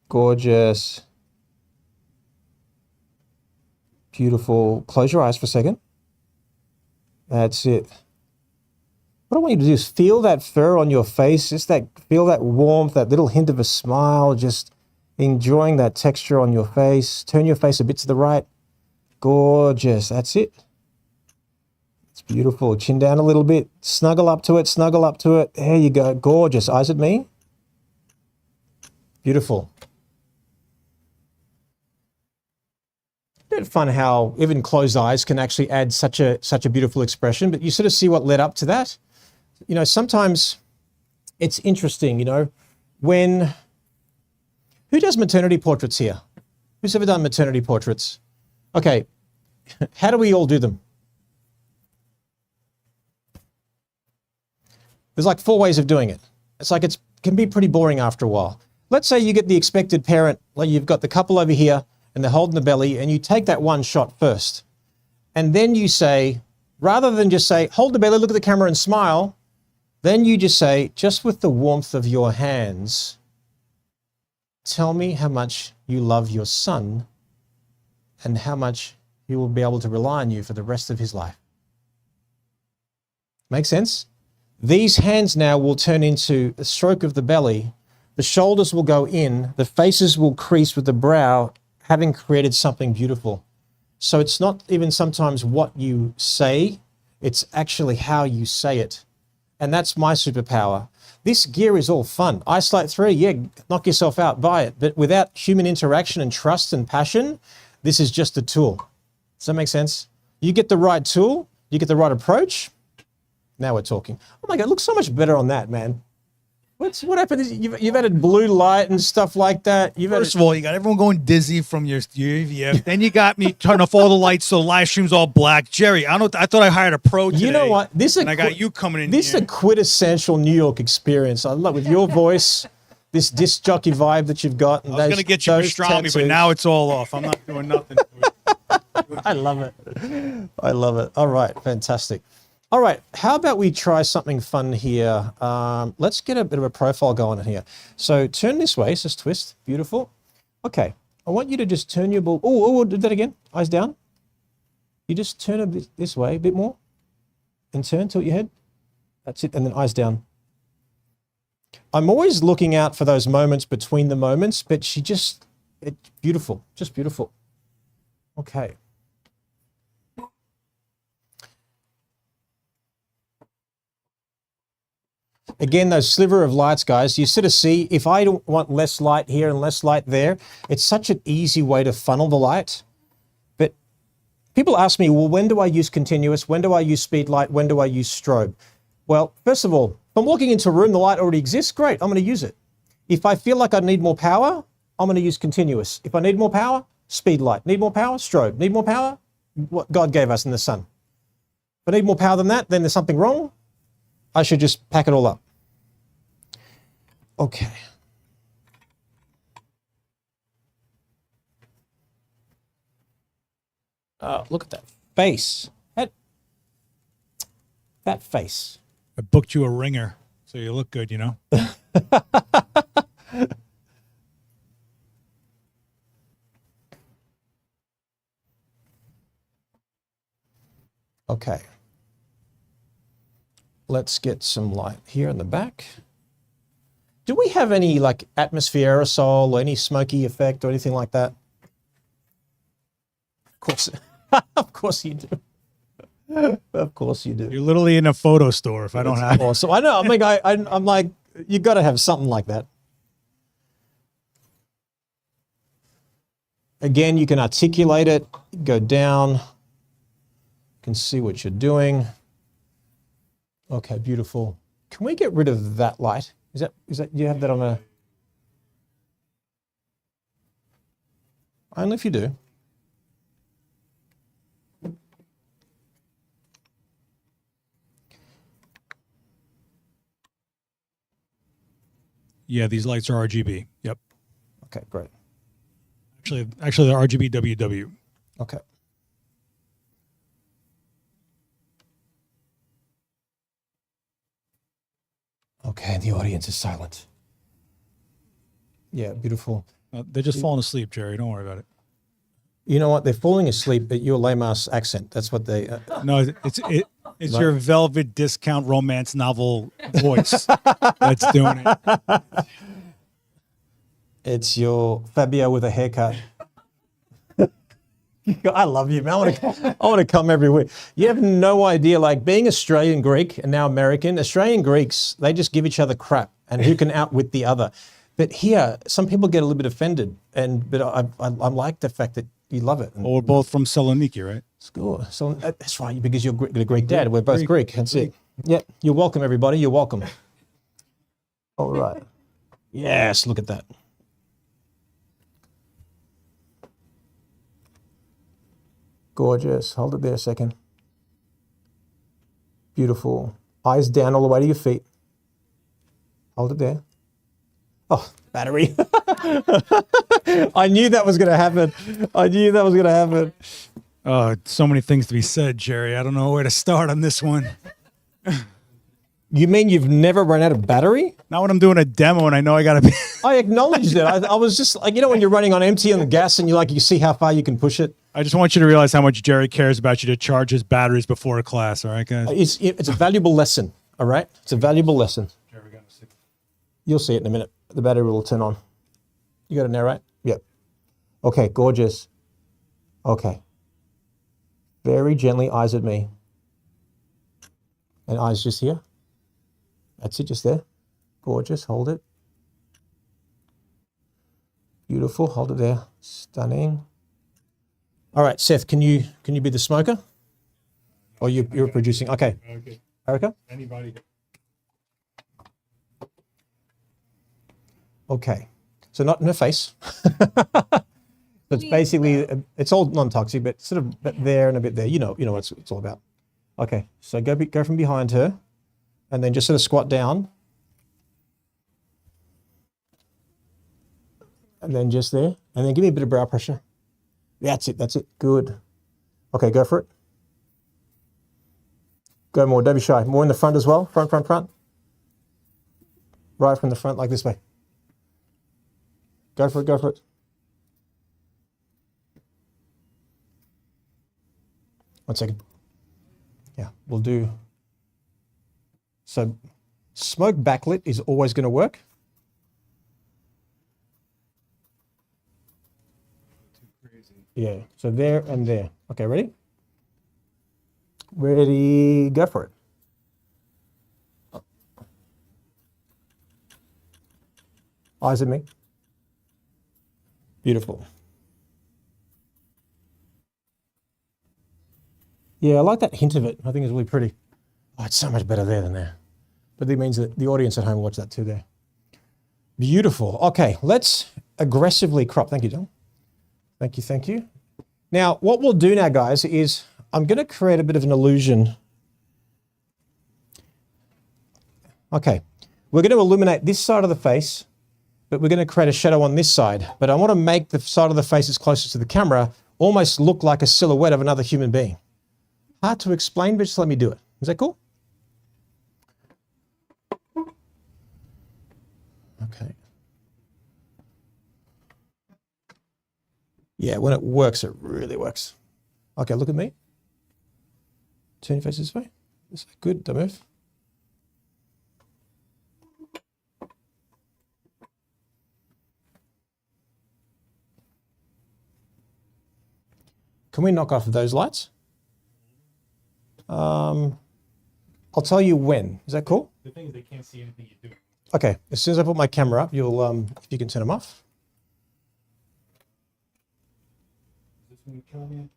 Gorgeous. Beautiful. Close your eyes for a second. That's it. What I want you to do is feel that fur on your face, just feel that warmth, that little hint of a smile, just enjoying that texture on your face. Turn your face a bit to the right. Gorgeous. That's it. It's beautiful. Chin down a little bit. Snuggle up to it. Snuggle up to it. There you go. Gorgeous. Eyes at me. Beautiful. Isn't it fun how even closed eyes can actually add such a beautiful expression? But you sort of see what led up to that. You know, sometimes it's interesting, you know, who does maternity portraits here? Who's ever done maternity portraits? Okay. How do we all do them? There's like 4 ways of doing it. It's like it can be pretty boring after a while. Let's say you get the expected parent, like you've got the couple over here and they're holding the belly and you take that one shot first. And then you say, rather than just say, hold the belly, look at the camera and smile, then you just say, just with the warmth of your hands, tell me how much you love your son and how much he will be able to rely on you for the rest of his life. Make sense? These hands now will turn into a stroke of the belly. The shoulders will go in. The faces will crease with the brow, having created something beautiful. So it's not even sometimes what you say, it's actually how you say it. And that's my superpower. This gear is all fun. Isolate 3, yeah, knock yourself out, buy it. But without human interaction and trust and passion, this is just a tool. Does that make sense? You get the right tool, you get the right approach. Now we're talking. Oh my God, it looks so much better on that, man. What happened? Is you've added blue light and stuff like that. First of all, you got everyone going dizzy from your UVF. Then you got me turning off all the lights so the live stream's all black. Jerry, I thought I hired a pro today. You know what? I got you coming in. This is a quintessential New York experience. I love with your voice, this disc jockey vibe that you've got. And I was going to get you pastrami, but now it's all off. I'm not doing nothing. I love it. I love it. All right, fantastic. All right, how about we try something fun here? Let's get a bit of a profile going here. So turn this way, so twist, beautiful. Okay, I want you to just turn your ball. Oh, do that again, eyes down. You just turn a bit this way, a bit more, and turn, tilt your head. That's it, and then eyes down. I'm always looking out for those moments between the moments, but it's beautiful, just beautiful. Okay. Again, those sliver of lights, guys, you sort of see, if I don't want less light here and less light there, it's such an easy way to funnel the light. But people ask me, well, when do I use continuous? When do I use speed light? When do I use strobe? Well, first of all, if I'm walking into a room, the light already exists, great, I'm going to use it. If I feel like I need more power, I'm going to use continuous. If I need more power, speed light. Need more power? Strobe. Need more power? What God gave us in the sun. If I need more power than that, then there's something wrong. I should just pack it all up. Okay. Look at that face. That face. I booked you a ringer, so you look good, you know? Okay. Let's get some light here in the back. Do we have any like atmosphere aerosol or any smoky effect or anything like that? Of course, of course you do. Of course you do. You're literally in a photo store if I don't have it. So I know. I mean, I'm like, you got to have something like that. Again, you can articulate it. Go down. You can see what you're doing. Okay, beautiful. Can we get rid of that light? Is that you have that on a? Only if you do. Yeah, these lights are RGB. Yep. Okay, great. Actually, they're RGB WW. Okay. Okay, the audience is silent. Yeah, beautiful. They're just falling asleep, Jerry. Don't worry about it. You know what? They're falling asleep at your lame-ass accent. That's what they... No, it's no. Your velvet discount romance novel voice that's doing it. It's your Fabio with a haircut. I love you, man. I want to come every week. You have no idea, like being Australian Greek and now American, Australian Greeks, they just give each other crap and who can outwit the other. But here, some people get a little bit offended, but I like the fact that you love it. Well, we're both from Saloniki, right? Score. So that's right, because you're a Greek dad. We're both Greek. That's it. Yeah, you're welcome, everybody. You're welcome. All right. Yes, look at that. Gorgeous. Hold it there a second. Beautiful. Eyes down all the way to your feet. Hold it there. Oh, battery. I knew that was going to happen. I knew that was going to happen. Oh, so many things to be said, Jerry. I don't know where to start on this one. You mean you've never run out of battery? Not when I'm doing a demo and I know I got to be... I acknowledged it. I was just like, you know, when you're running on empty on the gas and you see how far you can push it. I just want you to realize how much Jerry cares about you to charge his batteries before a class. All right, guys? It's a valuable lesson. All right? It's a valuable lesson. You'll see it in a minute. The battery will turn on. You got it now, right? Yep. Okay, gorgeous. Okay. Very gently, eyes at me. And eyes just here. That's it, just there. Gorgeous, hold it. Beautiful, hold it there. Stunning. All right, Seth, can you be the smoker? Or you're producing? Okay. Okay. Erica? Anybody. Okay. So not in her face. It's basically, it's all non-toxic, but sort of a bit there and a bit there. You know what it's all about. Okay, so go from behind her, and then just sort of squat down, and then just there, and then give me a bit of brow pressure. That's it. That's it. Good. Okay, go for it. Go more. Don't be shy. More in the front as well. Front, front, front. Right from the front, like this way. Go for it. Go for it. One second. Yeah, we'll do. So smoke backlit is always going to work. Too crazy. Yeah, so there and there. Okay, ready? Ready, go for it. Eyes at me. Beautiful. Yeah, I like that hint of it. I think it's really pretty. Oh, it's so much better there than there. But that means that the audience at home will watch that too there. Beautiful. Okay, let's aggressively crop. Thank you, John. Thank you, thank you. Now, what we'll do now, guys, is I'm going to create a bit of an illusion. Okay, we're going to illuminate this side of the face, but we're going to create a shadow on this side. But I want to make the side of the face that's closest to the camera almost look like a silhouette of another human being. Hard to explain, but just let me do it. Is that cool? Okay. Yeah, when it works, it really works. Okay, look at me. Turn your face this way. This way. Good, don't move. Can we knock off those lights? I'll tell you when. Is that cool? The thing is, they can't see anything you do. Okay, as soon as I put my camera up, you'll if you can turn them off. Is this one killing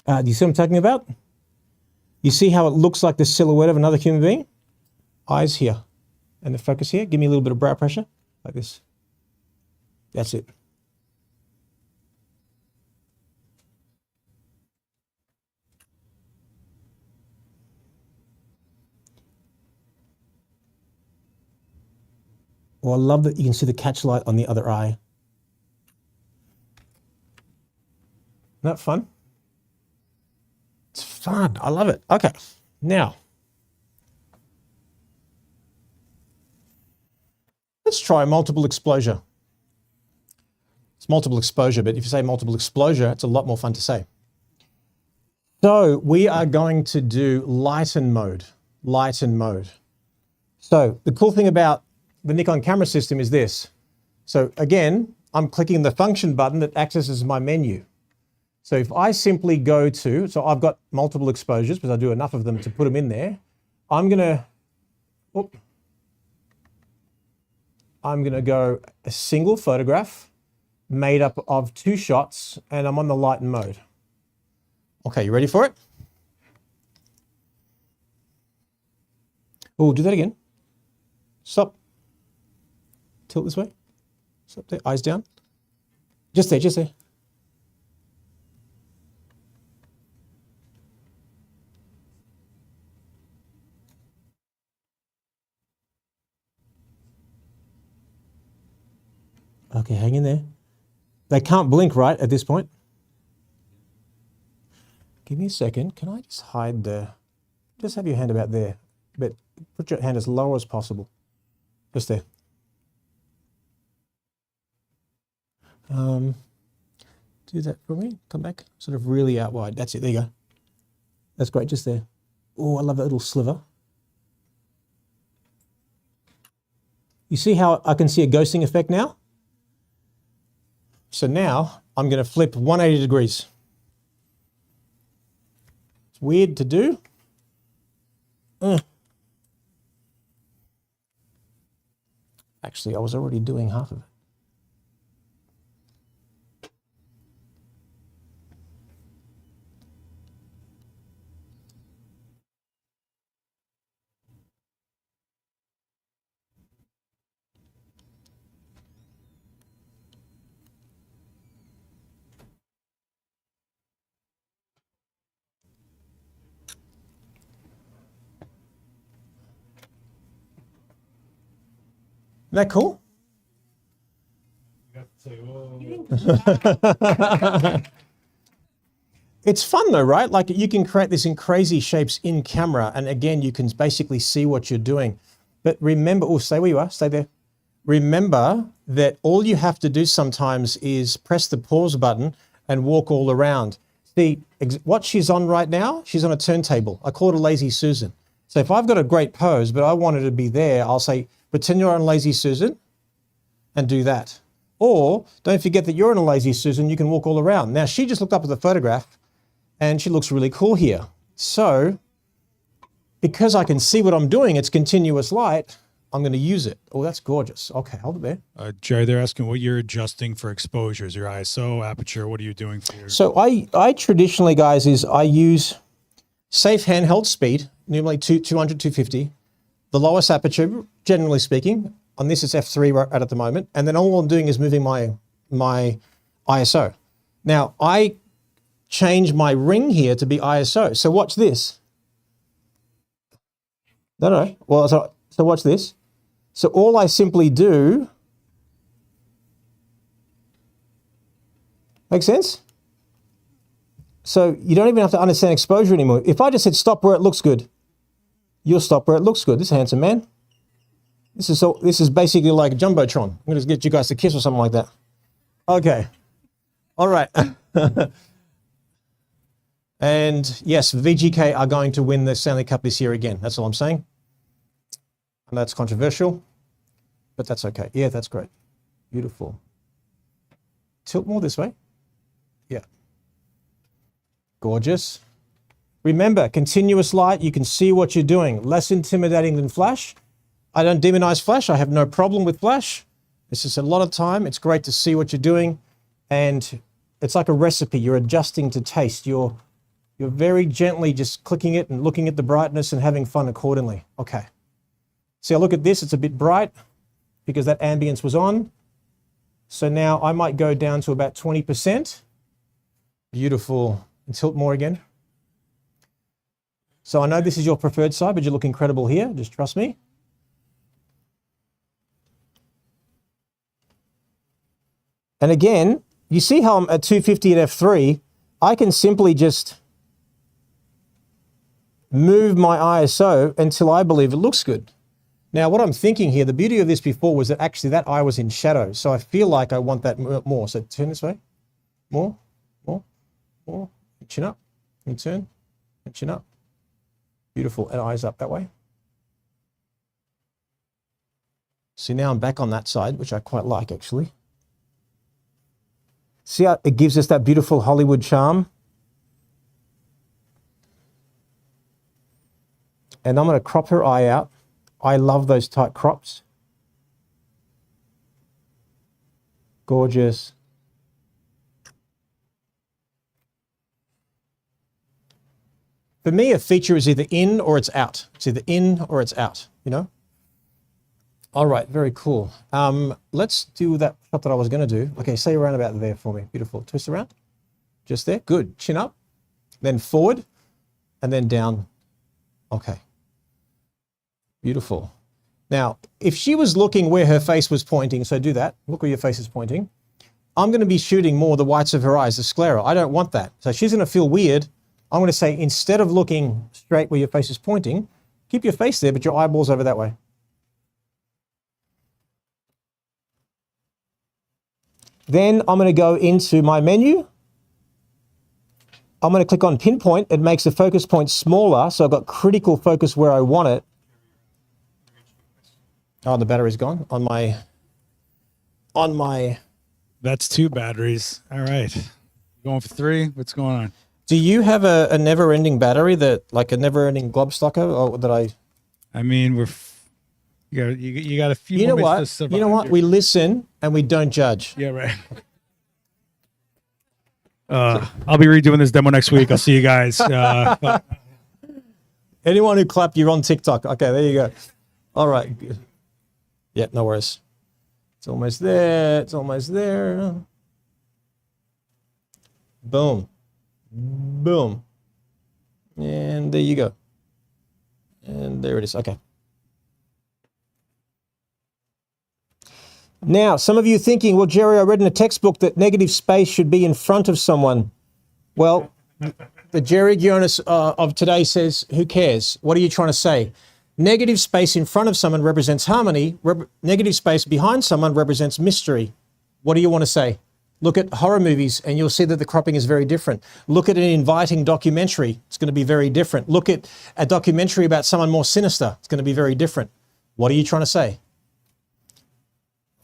you? Do you see what I'm talking about? You see how it looks like the silhouette of another human being? Eyes here, and the focus here. Give me a little bit of brow pressure, like this. That's it. Oh, I love that you can see the catch light on the other eye. Isn't that fun? It's fun. I love it. Okay, now let's try multiple exposure. It's multiple exposure, but if you say multiple exposure, it's a lot more fun to say. So we are going to do lighten mode. Lighten mode. So the cool thing about the Nikon camera system is this. So again, I'm clicking the function button that accesses my menu. So if I simply go to, so I've got multiple exposures because I do enough of them to put them in there. I'm gonna go a single photograph made up of 2 shots, and I'm on the lighten mode. Okay, you ready for it? Oh, do that again. Stop. Tilt this way. Stop there. Eyes down. Just there, just there. Okay, hang in there. They can't blink, right, at this point? Give me a second. Can I just hide the... Just have your hand about there. But put your hand as low as possible. Just there. Do that for me. Come back. Sort of really out wide. That's it. There you go. That's great. Just there. Oh, I love that little sliver. You see how I can see a ghosting effect now? So now I'm going to flip 180 degrees. It's weird to do. Actually, I was already doing half of it. that cool? It's fun though, right? Like you can create this in crazy shapes in camera. And again, you can basically see what you're doing. But remember, oh, stay where you are, stay there. Remember that all you have to do sometimes is press the pause button and walk all around. See, what she's on right now, she's on a turntable. I call it a lazy Susan. So if I've got a great pose, but I want her to be there, I'll say, pretend you're on lazy Susan and do that. Or don't forget that you're in a lazy Susan, you can walk all around. Now she just looked up at the photograph and she looks really cool here. So because I can see what I'm doing, it's continuous light, I'm going to use it. Oh, that's gorgeous. Okay, hold it there. Jerry, they're asking what you're adjusting for exposures, your ISO, aperture, what are you doing for your... So I traditionally, guys, I use safe handheld speed, normally 200, 250, the lowest aperture, generally speaking. On this, it's f3 right at the moment. And then all I'm doing is moving my ISO. Now, I change my ring here to be ISO. So watch this. No. Well, so watch this. So all I simply do, make sense? So you don't even have to understand exposure anymore. If I just said stop where it looks good, you'll stop where it looks good. This handsome man. This is basically like a Jumbotron. I'm going to get you guys to kiss or something like that. Okay. All right. And yes, VGK are going to win the Stanley Cup this year again. That's all I'm saying. And that's controversial, but that's okay. Yeah, that's great. Beautiful. Tilt more this way. Yeah. Gorgeous. Remember, continuous light, you can see what you're doing. Less intimidating than flash. I don't demonize flash. I have no problem with flash. This is a lot of time. It's great to see what you're doing. And it's like a recipe. You're adjusting to taste. You're very gently just clicking it and looking at the brightness and having fun accordingly. Okay. See, I look at this, it's a bit bright because that ambience was on. So now I might go down to about 20%. Beautiful. And tilt more again. So I know this is your preferred side, but you look incredible here. Just trust me. And again, you see how I'm at 250 at f3. I can simply just move my ISO until I believe it looks good. Now, what I'm thinking here, the beauty of this before was that actually that eye was in shadow. So I feel like I want that more. So turn this way. More. Chin up. And turn. And chin up. Beautiful. And eyes up that way. See, now I'm back on that side, which I quite like, actually. See how it gives us that beautiful Hollywood charm? And I'm going to crop her eye out. I love those tight crops. Gorgeous. For me, a feature is either in or it's out. It's either in or it's out, you know? All right, very cool. Let's do that shot that I was going to do. Okay, stay around about there for me. Beautiful. Twist around. Just there. Good. Chin up. Then forward. And then down. Okay. Beautiful. Now, if she was looking where her face was pointing, so do that. Look where your face is pointing. I'm going to be shooting more the whites of her eyes, the sclera. I don't want that. So she's going to feel weird. I'm going to say, instead of looking straight where your face is pointing, keep your face there, but your eyeballs over that way. Then I'm going to go into my menu. I'm going to click on pinpoint. It makes the focus point smaller, so I've got critical focus where I want it. Oh, the battery's gone on my. That's 2 batteries. All right. Going for 3. What's going on? Do you have a never-ending battery like a never-ending Globstocker, or that I mean, you got a few. You know more minutes what? to survive You know what? here. We listen and we don't judge. Yeah, right. I'll be redoing this demo next week. I'll see you guys. Anyone who clapped, you're on TikTok. Okay, there you go. All right. Yeah, no worries. It's almost there. It's almost there. Boom. Boom. And there you go. And there it is. Okay. Now, some of you are thinking, well, Jerry, I read in a textbook that negative space should be in front of someone. Well, the Jerry Ghionis of today says, who cares? What are you trying to say? Negative space in front of someone represents harmony. Negative space behind someone represents mystery. What do you want to say? Look at horror movies and you'll see that the cropping is very different. Look at an inviting documentary. It's going to be very different. Look at a documentary about someone more sinister. It's going to be very different. What are you trying to say?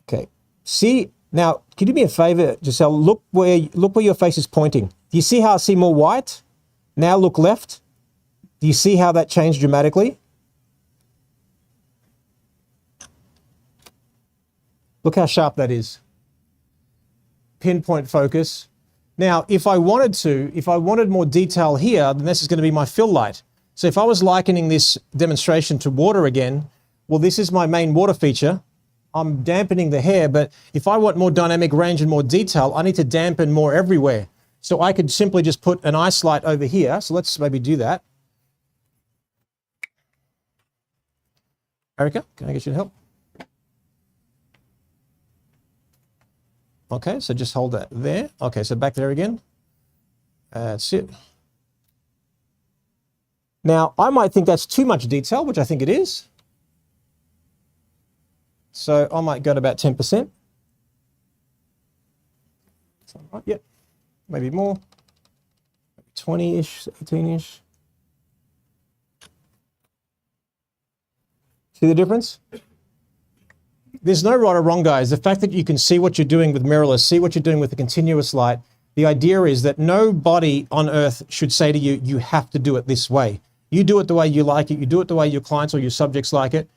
Okay. See, now, can you do me a favor, Giselle? Look where your face is pointing. Do you see how I see more white? Now look left. Do you see how that changed dramatically? Look how sharp that is. Pinpoint focus. Now, if I wanted more detail here, then this is going to be my fill light. So if I was likening this demonstration to water again, well, this is my main water feature. I'm dampening the hair, but if I want more dynamic range and more detail, I need to dampen more everywhere. So I could simply just put an ice light over here. So let's maybe do that. Erica, can I get you to help? Okay, so just hold that there. Okay, so back there again. That's it. Now, I might think that's too much detail, which I think it is. So I might go to about 10%. Yep, maybe more. 20-ish, 18-ish. See the difference? There's no right or wrong, guys. The fact that you can see what you're doing with mirrorless, see what you're doing with the continuous light, the idea is that nobody on earth should say to you, you have to do it this way. You do it the way you like it. You do it the way your clients or your subjects like it.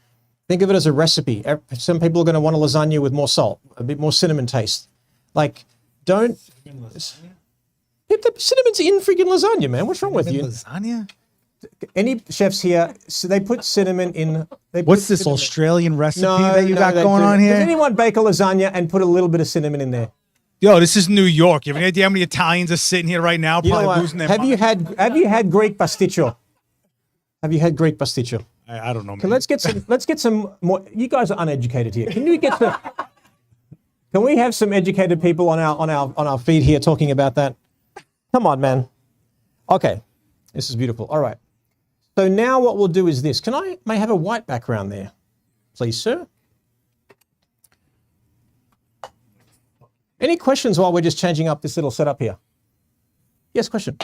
Think of it as a recipe. Some people are going to want a lasagna with more salt, a bit more cinnamon taste. Like, don't... The cinnamon's in freaking lasagna, man. What's wrong with you? Lasagna? Any chefs here, so they put cinnamon in... What's this Australian recipe that you got going on here? Does anyone bake a lasagna and put a little bit of cinnamon in there? Yo, this is New York. You have any idea how many Italians are sitting here right now, You know probably what? losing their Have mind? you had Greek pasticcio? Have you had Greek pasticcio? I don't know, man. Okay, let's get some more. You guys are uneducated here. Can we get some? Can we have some educated people on our feed here talking about that? Come on, man. Okay, this is beautiful. All right. So now what we'll do is this. May I have a white background there, please, sir? Any questions while we're just changing up this little setup here? Yes, question.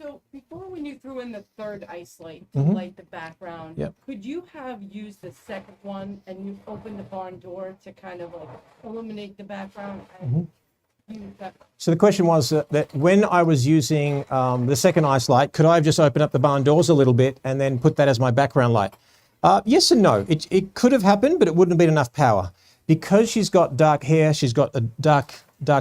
So before, when you threw in the third ice light to light the background, Yep. could you have used the second one and you opened the barn door to kind of like illuminate the background and use that? So the question was that when I was using the second ice light, could I have just opened up the barn doors a little bit and then put that as my background light? Yes and no. It could have happened, but it wouldn't have been enough power. Because she's got dark hair, she's got a dark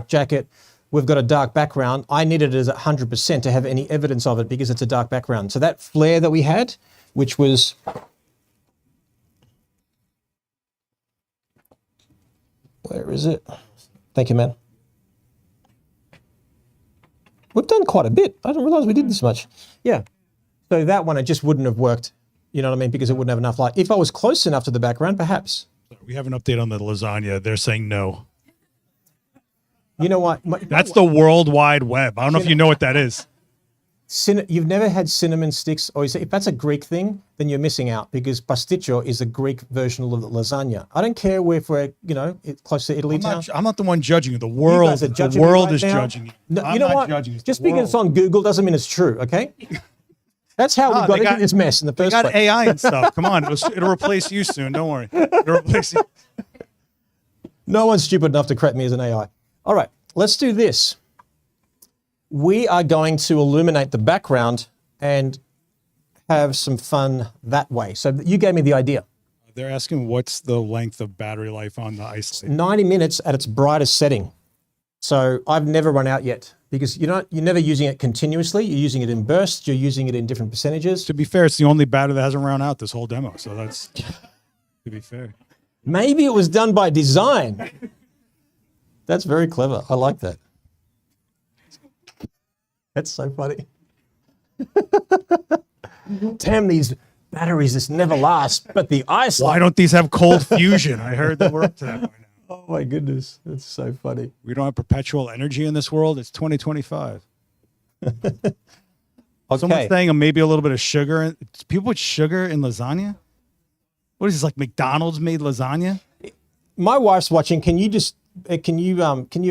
jacket, we've got a dark background, I needed it as 100% to have any evidence of it because it's a dark background. So that flare that we had, which was... Where is it? Thank you, man. We've done quite a bit. I didn't realize we did this much. Yeah. So that one, it just wouldn't have worked. You know what I mean? Because it wouldn't have enough light. If I was close enough to the background, perhaps. We have an update on the lasagna. They're saying no. You know what? That's the World Wide Web. I don't know if you know what that is. You've never had cinnamon sticks, or if that's a Greek thing, then you're missing out because pasticcio is a Greek version of lasagna. I don't care if we're, close to Italy town. I'm not the one judging you. The world, guys are judging the world me right is now. judging you. No, I'm you know not what? judging you. Just because it's on Google doesn't mean it's true, okay? That's how we got into this mess in the first got place. AI and stuff. Come on, it'll replace you soon. Don't worry. It'll replace you. No one's stupid enough to crap me as an AI. All right, let's do this. We are going to illuminate the background and have some fun that way. So you gave me the idea. They're asking what's the length of battery life on the ice light. 90 minutes at its brightest setting. So I've never run out yet because you're never using it continuously. You're using it in bursts. You're using it in different percentages. To be fair, it's the only battery that hasn't run out this whole demo. So that's, to be fair. Maybe it was done by design. That's very clever. I like that. That's so funny. Damn these batteries, this never lasts, but the ice. Why don't these have cold fusion? I heard that we're up to that by now. Oh my goodness, that's so funny. We don't have perpetual energy in this world. It's 2025. Someone's saying maybe a little bit of sugar. People put sugar in lasagna? What is this, like McDonald's made lasagna? My wife's watching. Can you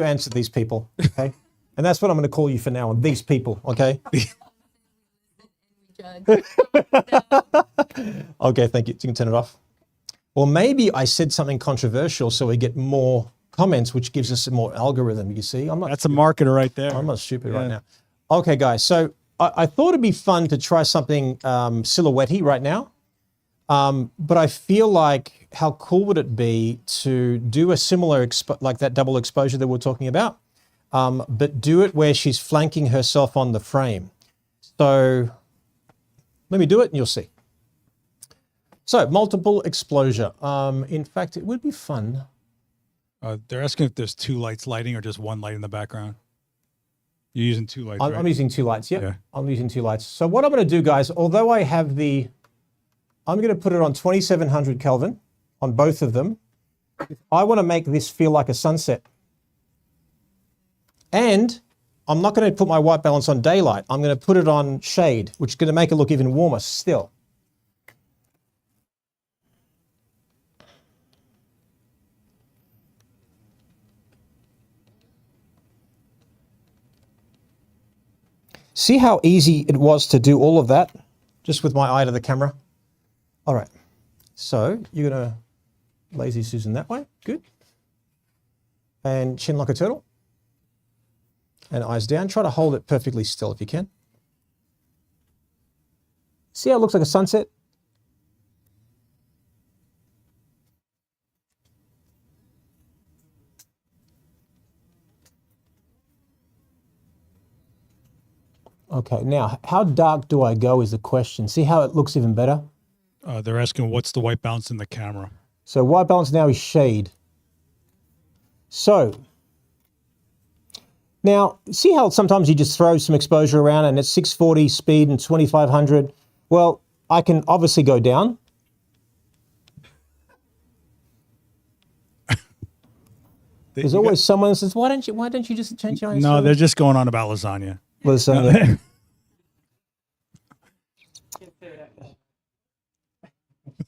answer these people? Okay. And that's what I'm going to call you for now on, these people, okay? Okay, thank you. You can turn it off. Or maybe I said something controversial so we get more comments, which gives us more algorithm, you see? That's a marketer right there. I'm not stupid right now. Okay, guys, so I thought it'd be fun to try something silhouette-y right now. But I feel like how cool would it be to do a similar, like that double exposure that we're talking about, but do it where she's flanking herself on the frame. So let me do it and you'll see. So multiple exposure. In fact, it would be fun. They're asking if there's two lights lighting or just one light in the background. You're using two lights, right? I'm using two lights, yeah. I'm using two lights. So what I'm going to do, guys, although I have I'm going to put it on 2700 Kelvin on both of them. I want to make this feel like a sunset. And I'm not going to put my white balance on daylight. I'm going to put it on shade, which is going to make it look even warmer still. See how easy it was to do all of that just with my eye to the camera? All right, so you're going to lazy Susan that way. Good. And chin like a turtle. And eyes down. Try to hold it perfectly still if you can. See how it looks like a sunset? Okay, now how dark do I go is the question. See how it looks even better? They're asking what's the white balance in the camera. So white balance now is shade. So now see how sometimes you just throw some exposure around and it's 640 speed and 2500. Well, I can obviously go down. There's always someone that says, why don't you just change your ISO? No, they're just going on about lasagna. Lasagna.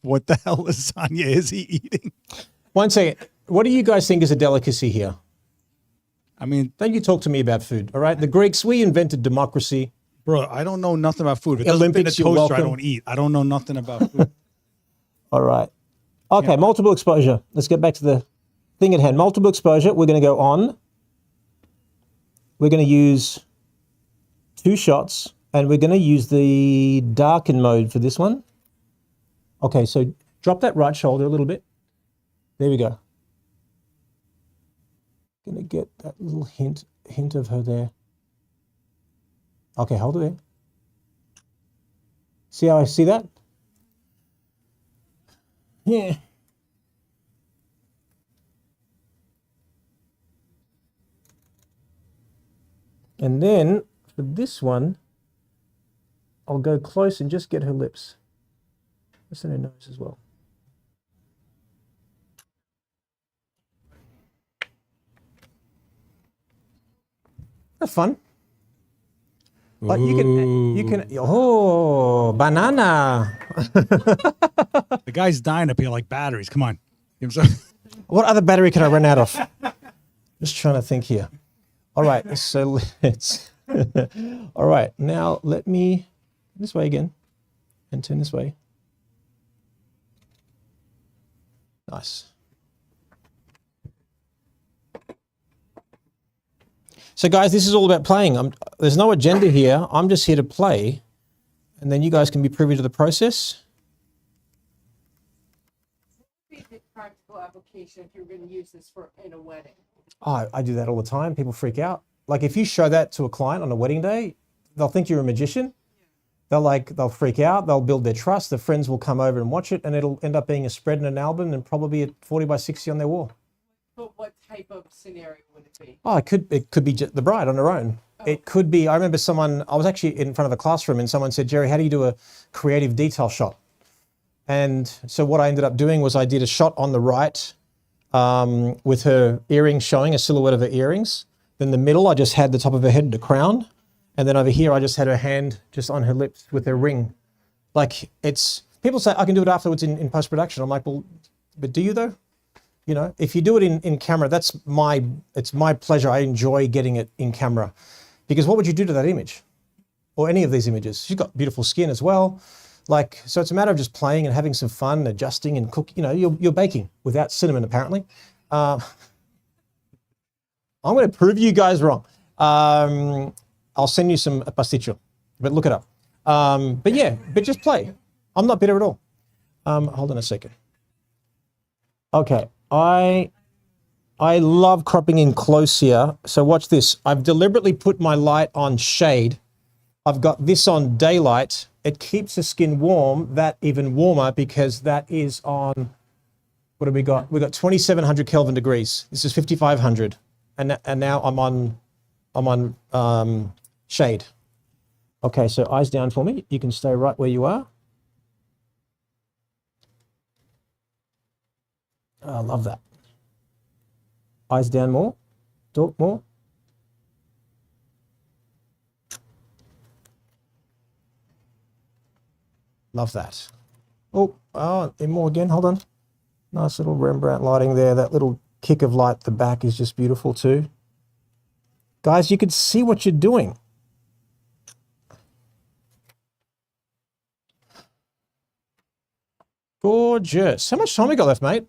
What the hell lasagna is he eating? One second. What do you guys think is a delicacy here? I mean, don't you talk to me about food, all right? The Greeks, we invented democracy. Bro, I don't know nothing about food. If it doesn't fit a toaster, I don't eat. I don't know nothing about food. All right. Okay, multiple exposure. Let's get back to the thing at hand. Multiple exposure. We're going to go on. We're going to use 2 shots, and we're going to use the darken mode for this one. Okay, so drop that right shoulder a little bit. There we go. Going to get that little hint of her there. Okay, hold it there. See how I see that? Yeah. And then for this one, I'll go close and just get her lips. Just in her nose as well. That's fun. But you can, oh, banana. The guy's dying up here like batteries. Come on. What other battery can I run out of? Just trying to think here. All right, so let's, all right, now let me, this way again, and turn this way. Nice. So guys, this is all about playing. There's no agenda here. I'm just here to play, and then you guys can be privy to the process. What would be the practical application if you're going to use this in a wedding? Oh, I do that all the time. People freak out. Like if you show that to a client on a wedding day, they'll think you're a magician. They'll freak out. They'll build their trust. Their friends will come over and watch it, and it'll end up being a spread in an album and probably a 40 by 60 on their wall. But what type of scenario would it be? Oh, it could be the bride on her own. Oh. It could be, I remember I was actually in front of a classroom and someone said, Jerry, how do you do a creative detail shot? And so what I ended up doing was I did a shot on the right with her earrings showing, a silhouette of her earrings. Then the middle, I just had the top of her head, the crown. And then over here, I just had her hand just on her lips with her ring. Like it's, people say, I can do it afterwards in post-production. I'm like, well, but do you though? You know, if you do it in camera, it's my pleasure. I enjoy getting it in camera. Because what would you do to that image? Or any of these images? She's got beautiful skin as well. Like, so it's a matter of just playing and having some fun, adjusting and cooking. You know, you're baking without cinnamon, apparently. I'm going to prove you guys wrong. I'll send you some pasticcio, but look it up. But yeah, but just play. I'm not bitter at all. Hold on a second. Okay, I love cropping in close here. So watch this. I've deliberately put my light on shade. I've got this on daylight. It keeps the skin warm, that even warmer, because that is on, what have we got? We've got 2700 Kelvin degrees. This is 5500. And now I'm on shade. Okay, so eyes down for me. You can stay right where you are. Oh, I love that. Eyes down more. Talk more. Love that. Oh, in more again. Hold on. Nice little Rembrandt lighting there. That little kick of light at the back is just beautiful too. Guys, you can see what you're doing. Gorgeous. How much time we got left, mate?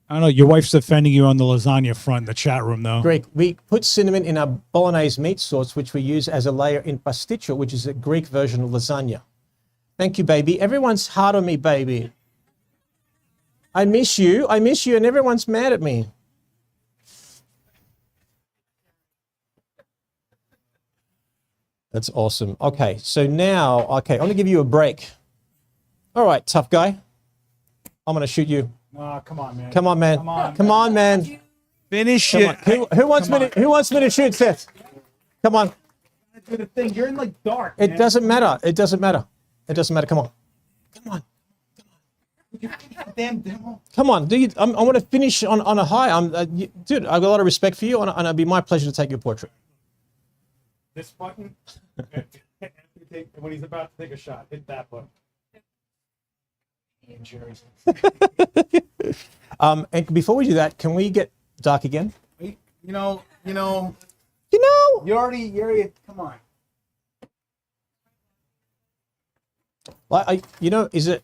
I don't know. Your wife's defending you on the lasagna front in the chat room, though. Greek. We put cinnamon in our bolognese meat sauce, which we use as a layer in pasticcio, which is a Greek version of lasagna. Thank you, baby. Everyone's hard on me, baby. I miss you, and everyone's mad at me. That's awesome. Okay, so now, okay, I'm going to give you a break. All right, tough guy. I'm going to shoot you. Oh, come on, man. Come on, man. Come on, man. Finish Come it. on. Who wants me to shoot, Seth? Come on. Do the thing. You're in like dark. It doesn't matter. It doesn't matter. It doesn't matter. Come on. Come on. Damn demo. Come on, dude. I want to finish on a high. Dude, I've got a lot of respect for you, and it'd be my pleasure to take your portrait. This button. When he's about to take a shot, hit that button. And before we do that, can we get dark again? You know. You already. Come on. Like, is it?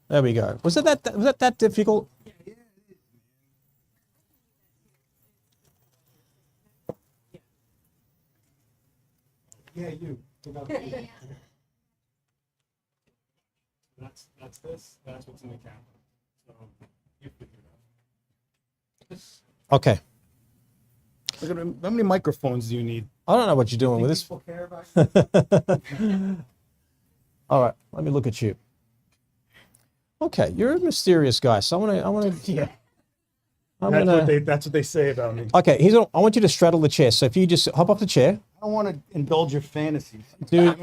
There we go. Was that difficult? Yeah, you. That's this. That's what's in the camera. So you figure it out. Okay. Look at how many microphones do you need? I don't know what you're doing with this. People care about you? All right, let me look at you. Okay, you're a mysterious guy, so I want to. Yeah. That's what they say about me. Okay, I want you to straddle the chair. So if you just hop off the chair. I don't want to indulge your fantasies. Dude,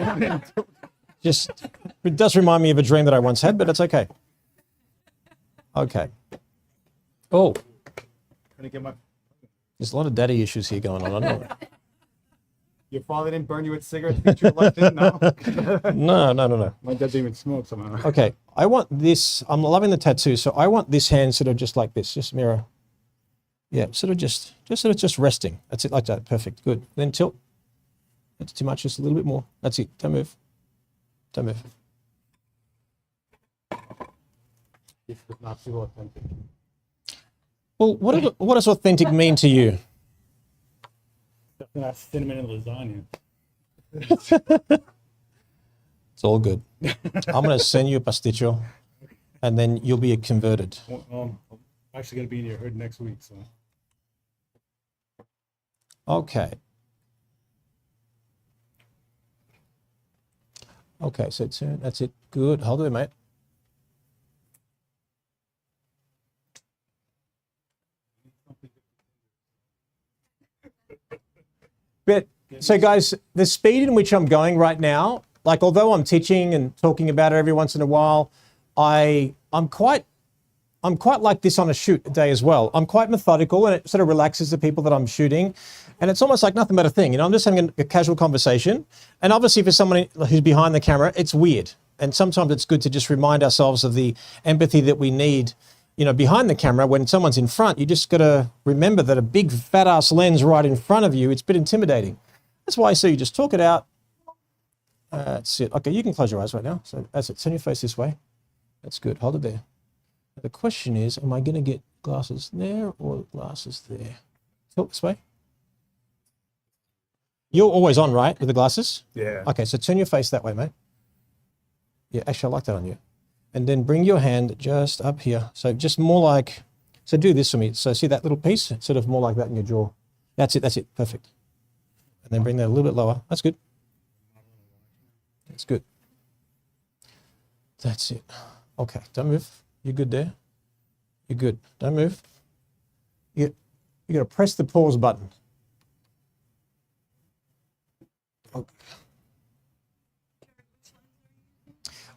it does remind me of a dream that I once had, but it's okay. Okay. Oh. Gonna get my. There's a lot of daddy issues here going on. I don't know. Your father didn't burn you with cigarettes? Think your life didn't? No. No. My dad didn't even smoke somehow. Okay, I want this. I'm loving the tattoo, so I want this hand sort of just like this, just mirror. Yeah, sort of just resting. That's it, like that. Perfect. Good. Then tilt. That's too much. Just a little bit more. That's it. Don't move. Don't move. This is not too authentic. Well, what does authentic mean to you? Definitely not cinnamon and lasagna. It's all good. I'm going to send you a pasticcio, and then you'll be converted. I'm actually going to be in your hood next week. So. Okay. Okay, so turn. That's it. Good. Hold it, mate. But so guys, the speed in which I'm going right now, like although I'm teaching and talking about it every once in a while, I'm quite I'm quite like this on a shoot day as well. I'm quite methodical, and it sort of relaxes the people that I'm shooting. And it's almost like nothing but a thing. You know, I'm just having a casual conversation. And obviously for someone who's behind the camera, it's weird. And sometimes it's good to just remind ourselves of the empathy that we need, you know, behind the camera. When someone's in front, you just got to remember that a big fat ass lens right in front of you, it's a bit intimidating. That's why I say you just talk it out. That's it. Okay, you can close your eyes right now. So that's it. Turn your face this way. That's good. Hold it there. The question is, am I going to get glasses there or glasses there? Tilt this way. You're always on, right, with the glasses? Yeah. Okay, so turn your face that way, mate. Yeah, actually, I like that on you. And then bring your hand just up here. So just more like, so do this for me. So see that little piece? It's sort of more like that in your jaw. That's it, that's it. Perfect. And then bring that a little bit lower. That's good. That's good. That's it. Okay, don't move. You're good there. You're good. Don't move. You got to press the pause button. Okay.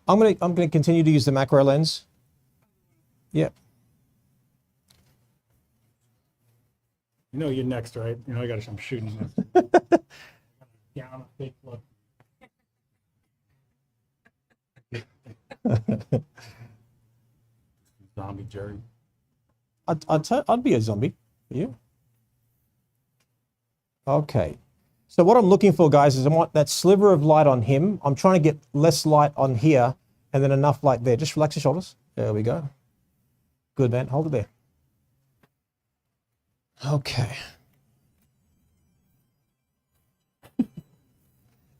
I'm gonna continue to use the macro lens. Yeah. You know you're next, right? You know I got some shooting next. Yeah, I'm a fake look. Zombie Jerry. I'd be a zombie for you. Okay. So what I'm looking for, guys, is I want that sliver of light on him. I'm trying to get less light on here and then enough light there. Just relax your shoulders. There we go. Good, man. Hold it there. Okay.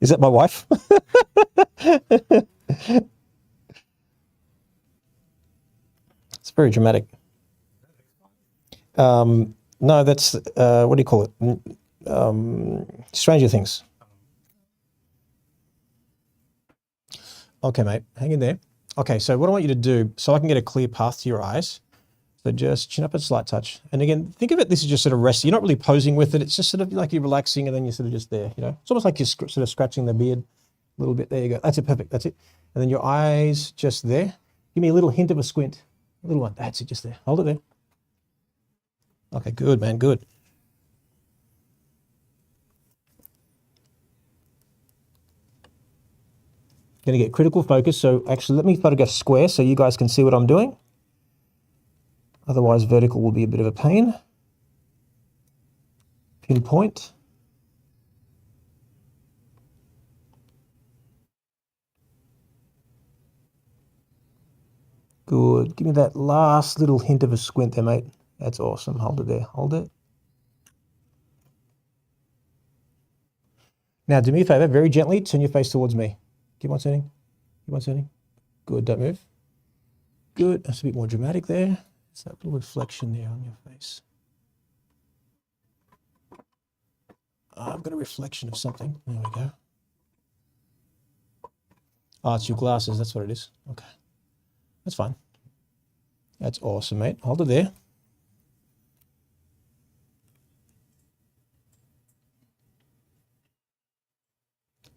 Is that my wife? It's very dramatic. No, that's, what do you call it? Stranger Things. Okay, mate, hang in there. Okay, so what I want you to do, so I can get a clear path to your eyes, so just chin up a slight touch. And again, think of it, this is just sort of resting. You're not really posing with it. It's just sort of like you're relaxing and then you're sort of just there, you know? It's almost like you're sort of scratching the beard a little bit. There you go. That's it, perfect, that's it. And then your eyes just there. Give me a little hint of a squint. A little one, that's it, just there. Hold it there. Okay, good, man, good. Going to get critical focus, so actually let me photograph square so you guys can see what I'm doing. Otherwise vertical will be a bit of a pain. Pinpoint. Good. Give me that last little hint of a squint there, mate. That's awesome. Hold it there. Hold it. Now do me a favor, very gently turn your face towards me. Keep on turning. Keep on turning. Good. Don't move. Good. That's a bit more dramatic there. It's that little reflection there on your face. I've got a reflection of something. There we go. Oh, it's your glasses. That's what it is. Okay. That's fine. That's awesome, mate. Hold it there.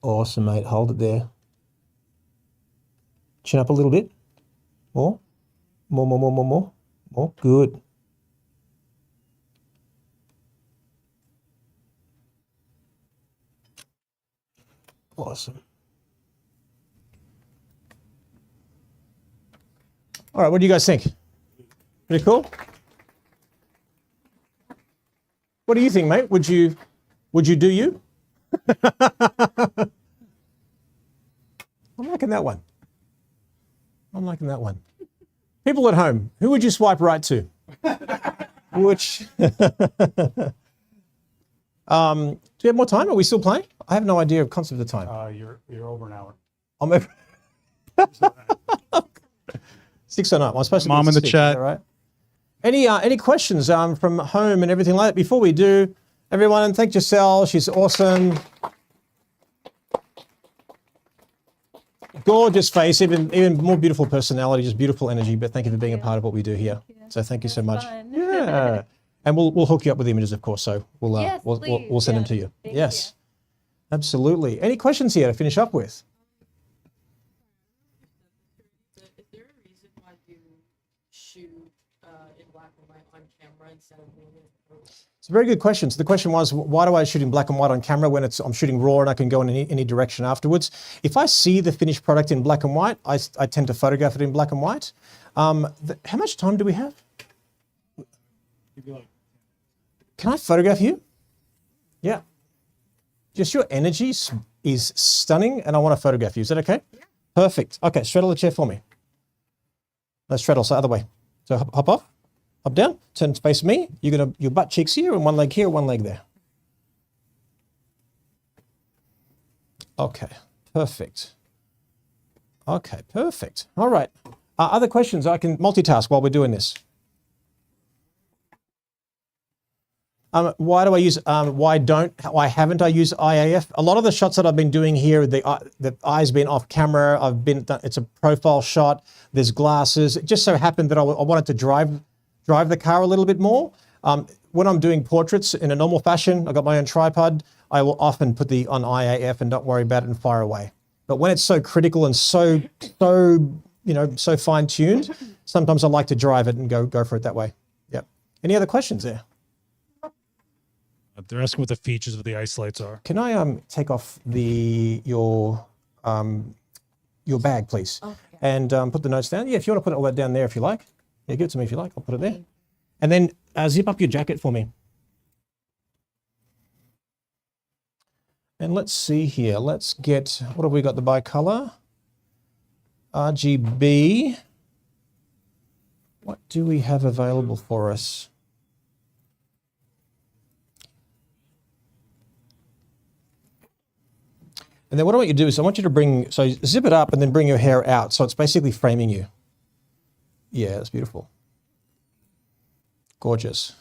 Awesome, mate. Hold it there. Chin up a little bit. More. More, more, more, more, more. More. Good. Awesome. All right, what do you guys think? Pretty cool? What do you think, mate? Would you do you? I'm liking that one. I'm liking that one. People at home, who would you swipe right to? Which? Do you have more time? Are we still playing? I have no idea of concept of time. You're over an hour. I'm over. 6:09. I'm supposed to be Mom in the 6, chat. all right. Any questions from home and everything like that? Before we do, everyone, thank Giselle. She's awesome. Gorgeous face, even more beautiful personality, just beautiful energy. But thank you for being a part of what we do here. So thank you so much. Fun. Yeah, and we'll hook you up with images, of course. So we'll Yes, please. we'll send them Yeah. to you. Thank Yes, absolutely. Any questions here to finish up with? Is there a reason why you shoot camera instead of doing it. It's a very good question. So the question was, why do I shoot in black and white on camera when I'm shooting raw and I can go in any direction afterwards? If I see the finished product in black and white, I tend to photograph it in black and white. How much time do we have? Can I photograph you? Yeah. Just your energy is stunning and I want to photograph you. Is that okay? Yeah. Perfect. Okay, straddle the chair for me. No, straddle, so other way. So hop off. Up, down, turn face me. You're gonna your butt cheeks here and one leg here, one leg there. Okay, perfect. Okay, perfect. All right. Other questions? I can multitask while we're doing this. Why haven't I used IAF? A lot of the shots that I've been doing here, the eye's been off camera. It's a profile shot. There's glasses. It just so happened that I wanted to drive the car a little bit more. When I'm doing portraits in a normal fashion, I've got my own tripod, I will often put on IAF and not worry about it and fire away. But when it's so critical and so fine tuned, sometimes I like to drive it and go for it that way. Yep. Any other questions there? They're asking what the features of the ice lights are. Can I take off your bag, please? Okay. And put the notes down? Yeah, if you want to put all that down there if you like. Yeah, give it to me if you like. I'll put it there. And then zip up your jacket for me. And let's see here. Let's get, what have we got? The bicolor. RGB. What do we have available for us? And then what I want you to do is I want you to zip it up and then bring your hair out. So it's basically framing you. Yeah, that's beautiful. Gorgeous.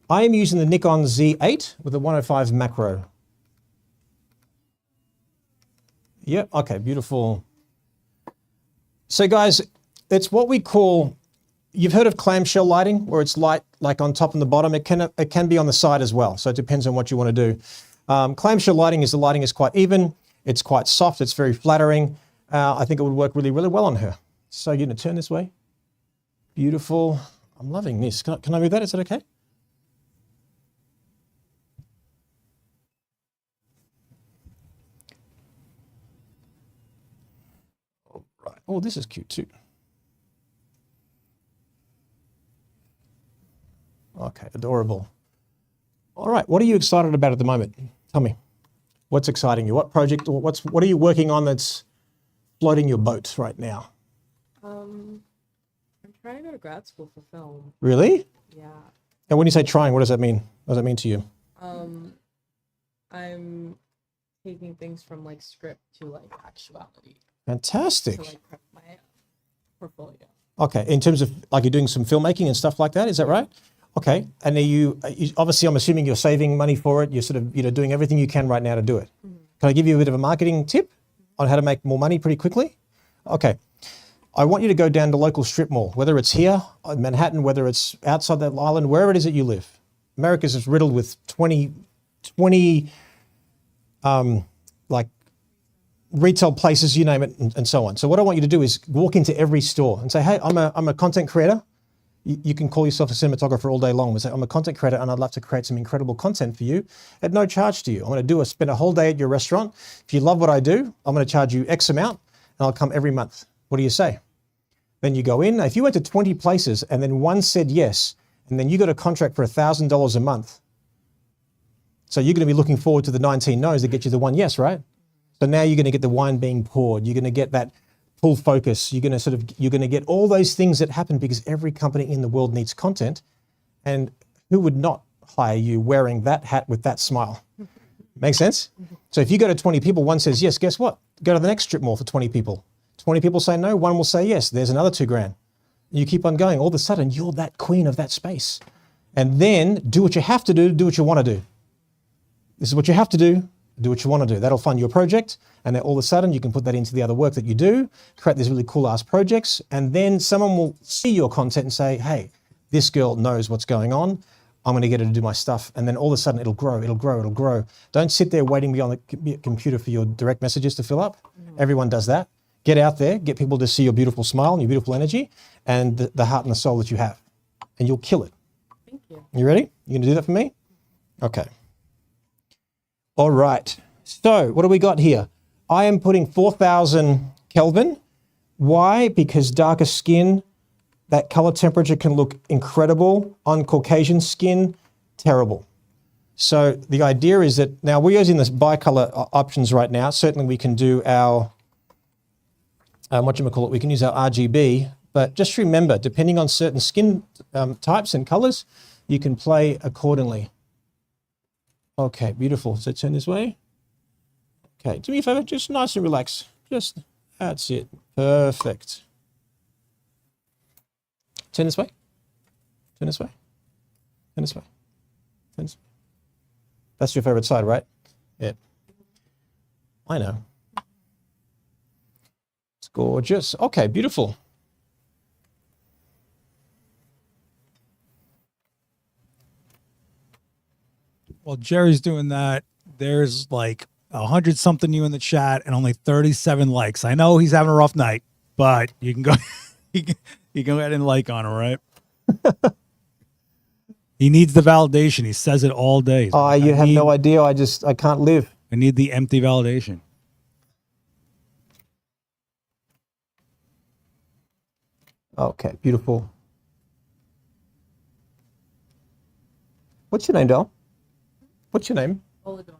I am using the Nikon Z8 with a 105 macro. Yep, okay, beautiful. So guys, it's what we call, you've heard of clamshell lighting, where it's light like on top and the bottom. It can be on the side as well. So it depends on what you want to do. Clamshell lighting is the lighting is quite even. It's quite soft. It's very flattering. I think it would work really, really well on her. So you're going to turn this way. Beautiful. I'm loving this. Can I move that? Is that okay? All right. Oh, this is cute too. Okay, adorable. All right, what are you excited about at the moment? Tell me, what's exciting you? What project or what are you working on that's floating your boat right now? I'm trying to go to grad school for film. Really? Yeah. And when you say trying, what does that mean? What does that mean to you? I'm taking things from like script to like actuality. Fantastic. To like prep my portfolio. Okay, in terms of like you're doing some filmmaking and stuff like that, is that right? Okay, and are you obviously I'm assuming you're saving money for it. You're sort of doing everything you can right now to do it. Mm-hmm. Can I give you a bit of a marketing tip on how to make more money pretty quickly? Okay, I want you to go down to local strip mall, whether it's here in Manhattan, whether it's outside that island, wherever it is that you live. America's is riddled with 20 like retail places, you name it, and so on. So what I want you to do is walk into every store and say, hey, I'm a content creator. You can call yourself a cinematographer all day long and say, I'm a content creator and I'd love to create some incredible content for you at no charge to you. I'm going to spend a whole day at your restaurant. If you love what I do, I'm going to charge you X amount and I'll come every month. What do you say? Then you go in. If you went to 20 places and then one said yes, and then you got a contract for $1,000 a month. So you're going to be looking forward to the 19 no's that get you the one yes, right? So now you're going to get the wine being poured. You're going to get that full focus. You're going to get all those things that happen because every company in the world needs content. And who would not hire you wearing that hat with that smile? Make sense? So if you go to 20 people, one says yes, guess what? Go to the next strip mall for 20 people. 20 people say no, one will say yes. There's another $2,000. You keep on going. All of a sudden, you're that queen of that space. And then do what you have to do what you want to do. This is what you have to do what you want to do. That'll fund your project. And then all of a sudden, you can put that into the other work that you do, create these really cool ass projects. And then someone will see your content and say, hey, this girl knows what's going on. I'm going to get her to do my stuff. And then all of a sudden, it'll grow, it'll grow, it'll grow. Don't sit there waiting beyond the computer for your direct messages to fill up. Mm-hmm. Everyone does that. Get out there, get people to see your beautiful smile and your beautiful energy and the heart and the soul that you have. And you'll kill it. Thank you. You ready? You gonna do that for me? Okay. All right. So what do we got here? I am putting 4,000 Kelvin. Why? Because darker skin, that color temperature can look incredible. On Caucasian skin, terrible. So the idea is that now we're using this bicolor options right now. Certainly we can do our, we can use our RGB, but just remember, depending on certain skin types and colors, you can play accordingly. Okay, beautiful. So turn this way. Okay, do me a favor, just nice and relax. Just, that's it. Perfect. Turn this way. Turn this way. Turn this way. Turn this way. That's your favorite side, right? Yeah. I know. It's gorgeous. Okay, beautiful. While Jerry's doing that, there's like 100 something you in the chat and only 37 likes. I know he's having a rough night, but you can go, you can go ahead and like on him, right? He needs the validation. He says it all day. Oh, you have no idea. I can't live. I need the empty validation. Okay, beautiful. What's your name, doll? What's your name? Oladoyan.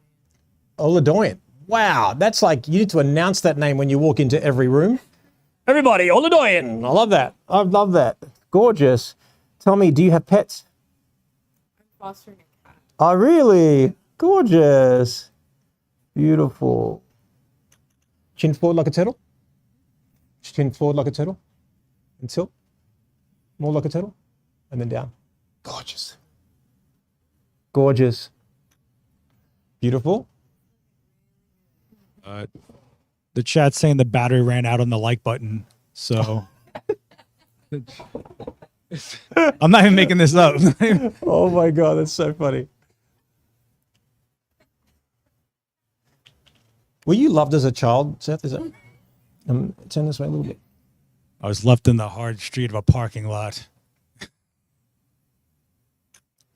Oladoyan. Wow, that's like, you need to announce that name when you walk into every room. Everybody, Oladoyan. I love that. I love that. Gorgeous. Tell me, do you have pets? I'm fostering a cat. Oh, really? Gorgeous. Beautiful. Chin forward like a turtle. Chin forward like a turtle. And tilt. More like a turtle. And then down. Gorgeous. Gorgeous. Beautiful. The chat's saying the battery ran out on the like button. So I'm not even making this up. Oh my God, that's so funny. Were you loved as a child, Seth? Is it? Turn this way a little bit. I was left in the hard street of a parking lot.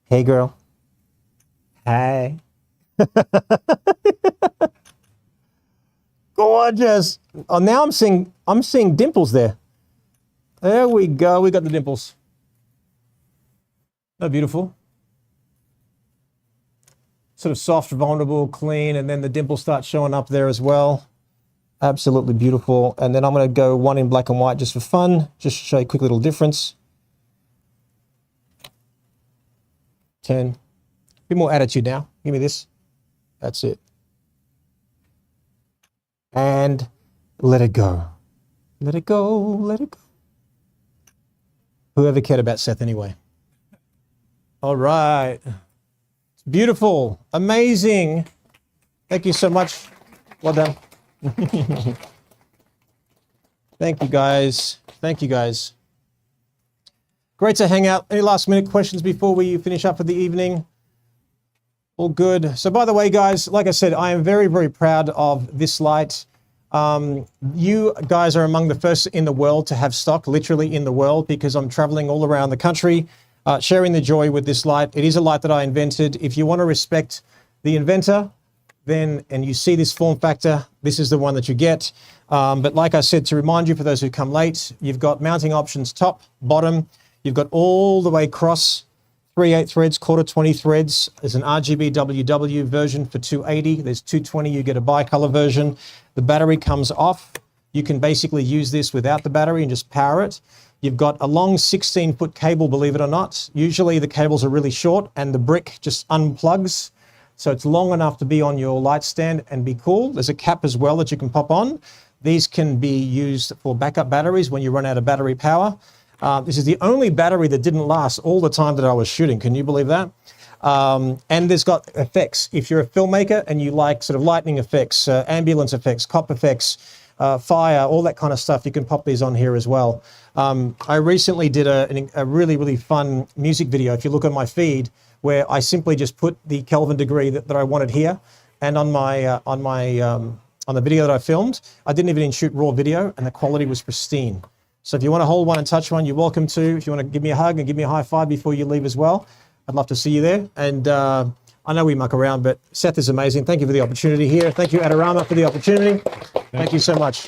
Hey, girl. Hey. Gorgeous. Oh, now I'm seeing dimples there. There we go. We got the dimples. Oh, beautiful. Sort of soft, vulnerable, clean, and then the dimples start showing up there as well. Absolutely beautiful. And then I'm going to go one in black and white just for fun, just to show you a quick little difference. 10. A bit more attitude now. Give me this. That's it. And let it go. Let it go. Let it go. Whoever cared about Seth anyway. All right. It's beautiful. Amazing. Thank you so much. Well done. Thank you, guys. Thank you, guys. Great to hang out. Any last minute questions before we finish up for the evening? All good. So by the way, guys, like I said, I am very, very proud of this light. You guys are among the first in the world to have stock, literally in the world, because I'm traveling all around the country, sharing the joy with this light. It is a light that I invented. If you want to respect the inventor, then, and you see this form factor, this is the one that you get. But like I said, to remind you, for those who come late, you've got mounting options, top, bottom. You've got all the way across, 3/8 threads, quarter 20 threads. There's an RGB WW version for 280. There's 220, you get a bicolor version. The battery comes off. You can basically use this without the battery and just power it. You've got a long 16-foot cable, believe it or not. Usually the cables are really short and the brick just unplugs. So it's long enough to be on your light stand and be cool. There's a cap as well that you can pop on. These can be used for backup batteries when you run out of battery power. This is the only battery that didn't last all the time that I was shooting. Can you believe that? And there's got effects. If you're a filmmaker and you like sort of lightning effects, ambulance effects, cop effects, fire, all that kind of stuff, you can pop these on here as well. I recently did a really, really fun music video, if you look on my feed, where I simply just put the Kelvin degree that I wanted here. And on my on the video that I filmed. I didn't even shoot raw video, and the quality was pristine. So if you want to hold one and touch one, you're welcome to. If you want to give me a hug and give me a high five before you leave as well, I'd love to see you there. And I know we muck around, but Seth is amazing. Thank you for the opportunity here. Thank you, Adorama, for the opportunity. Thank you so much.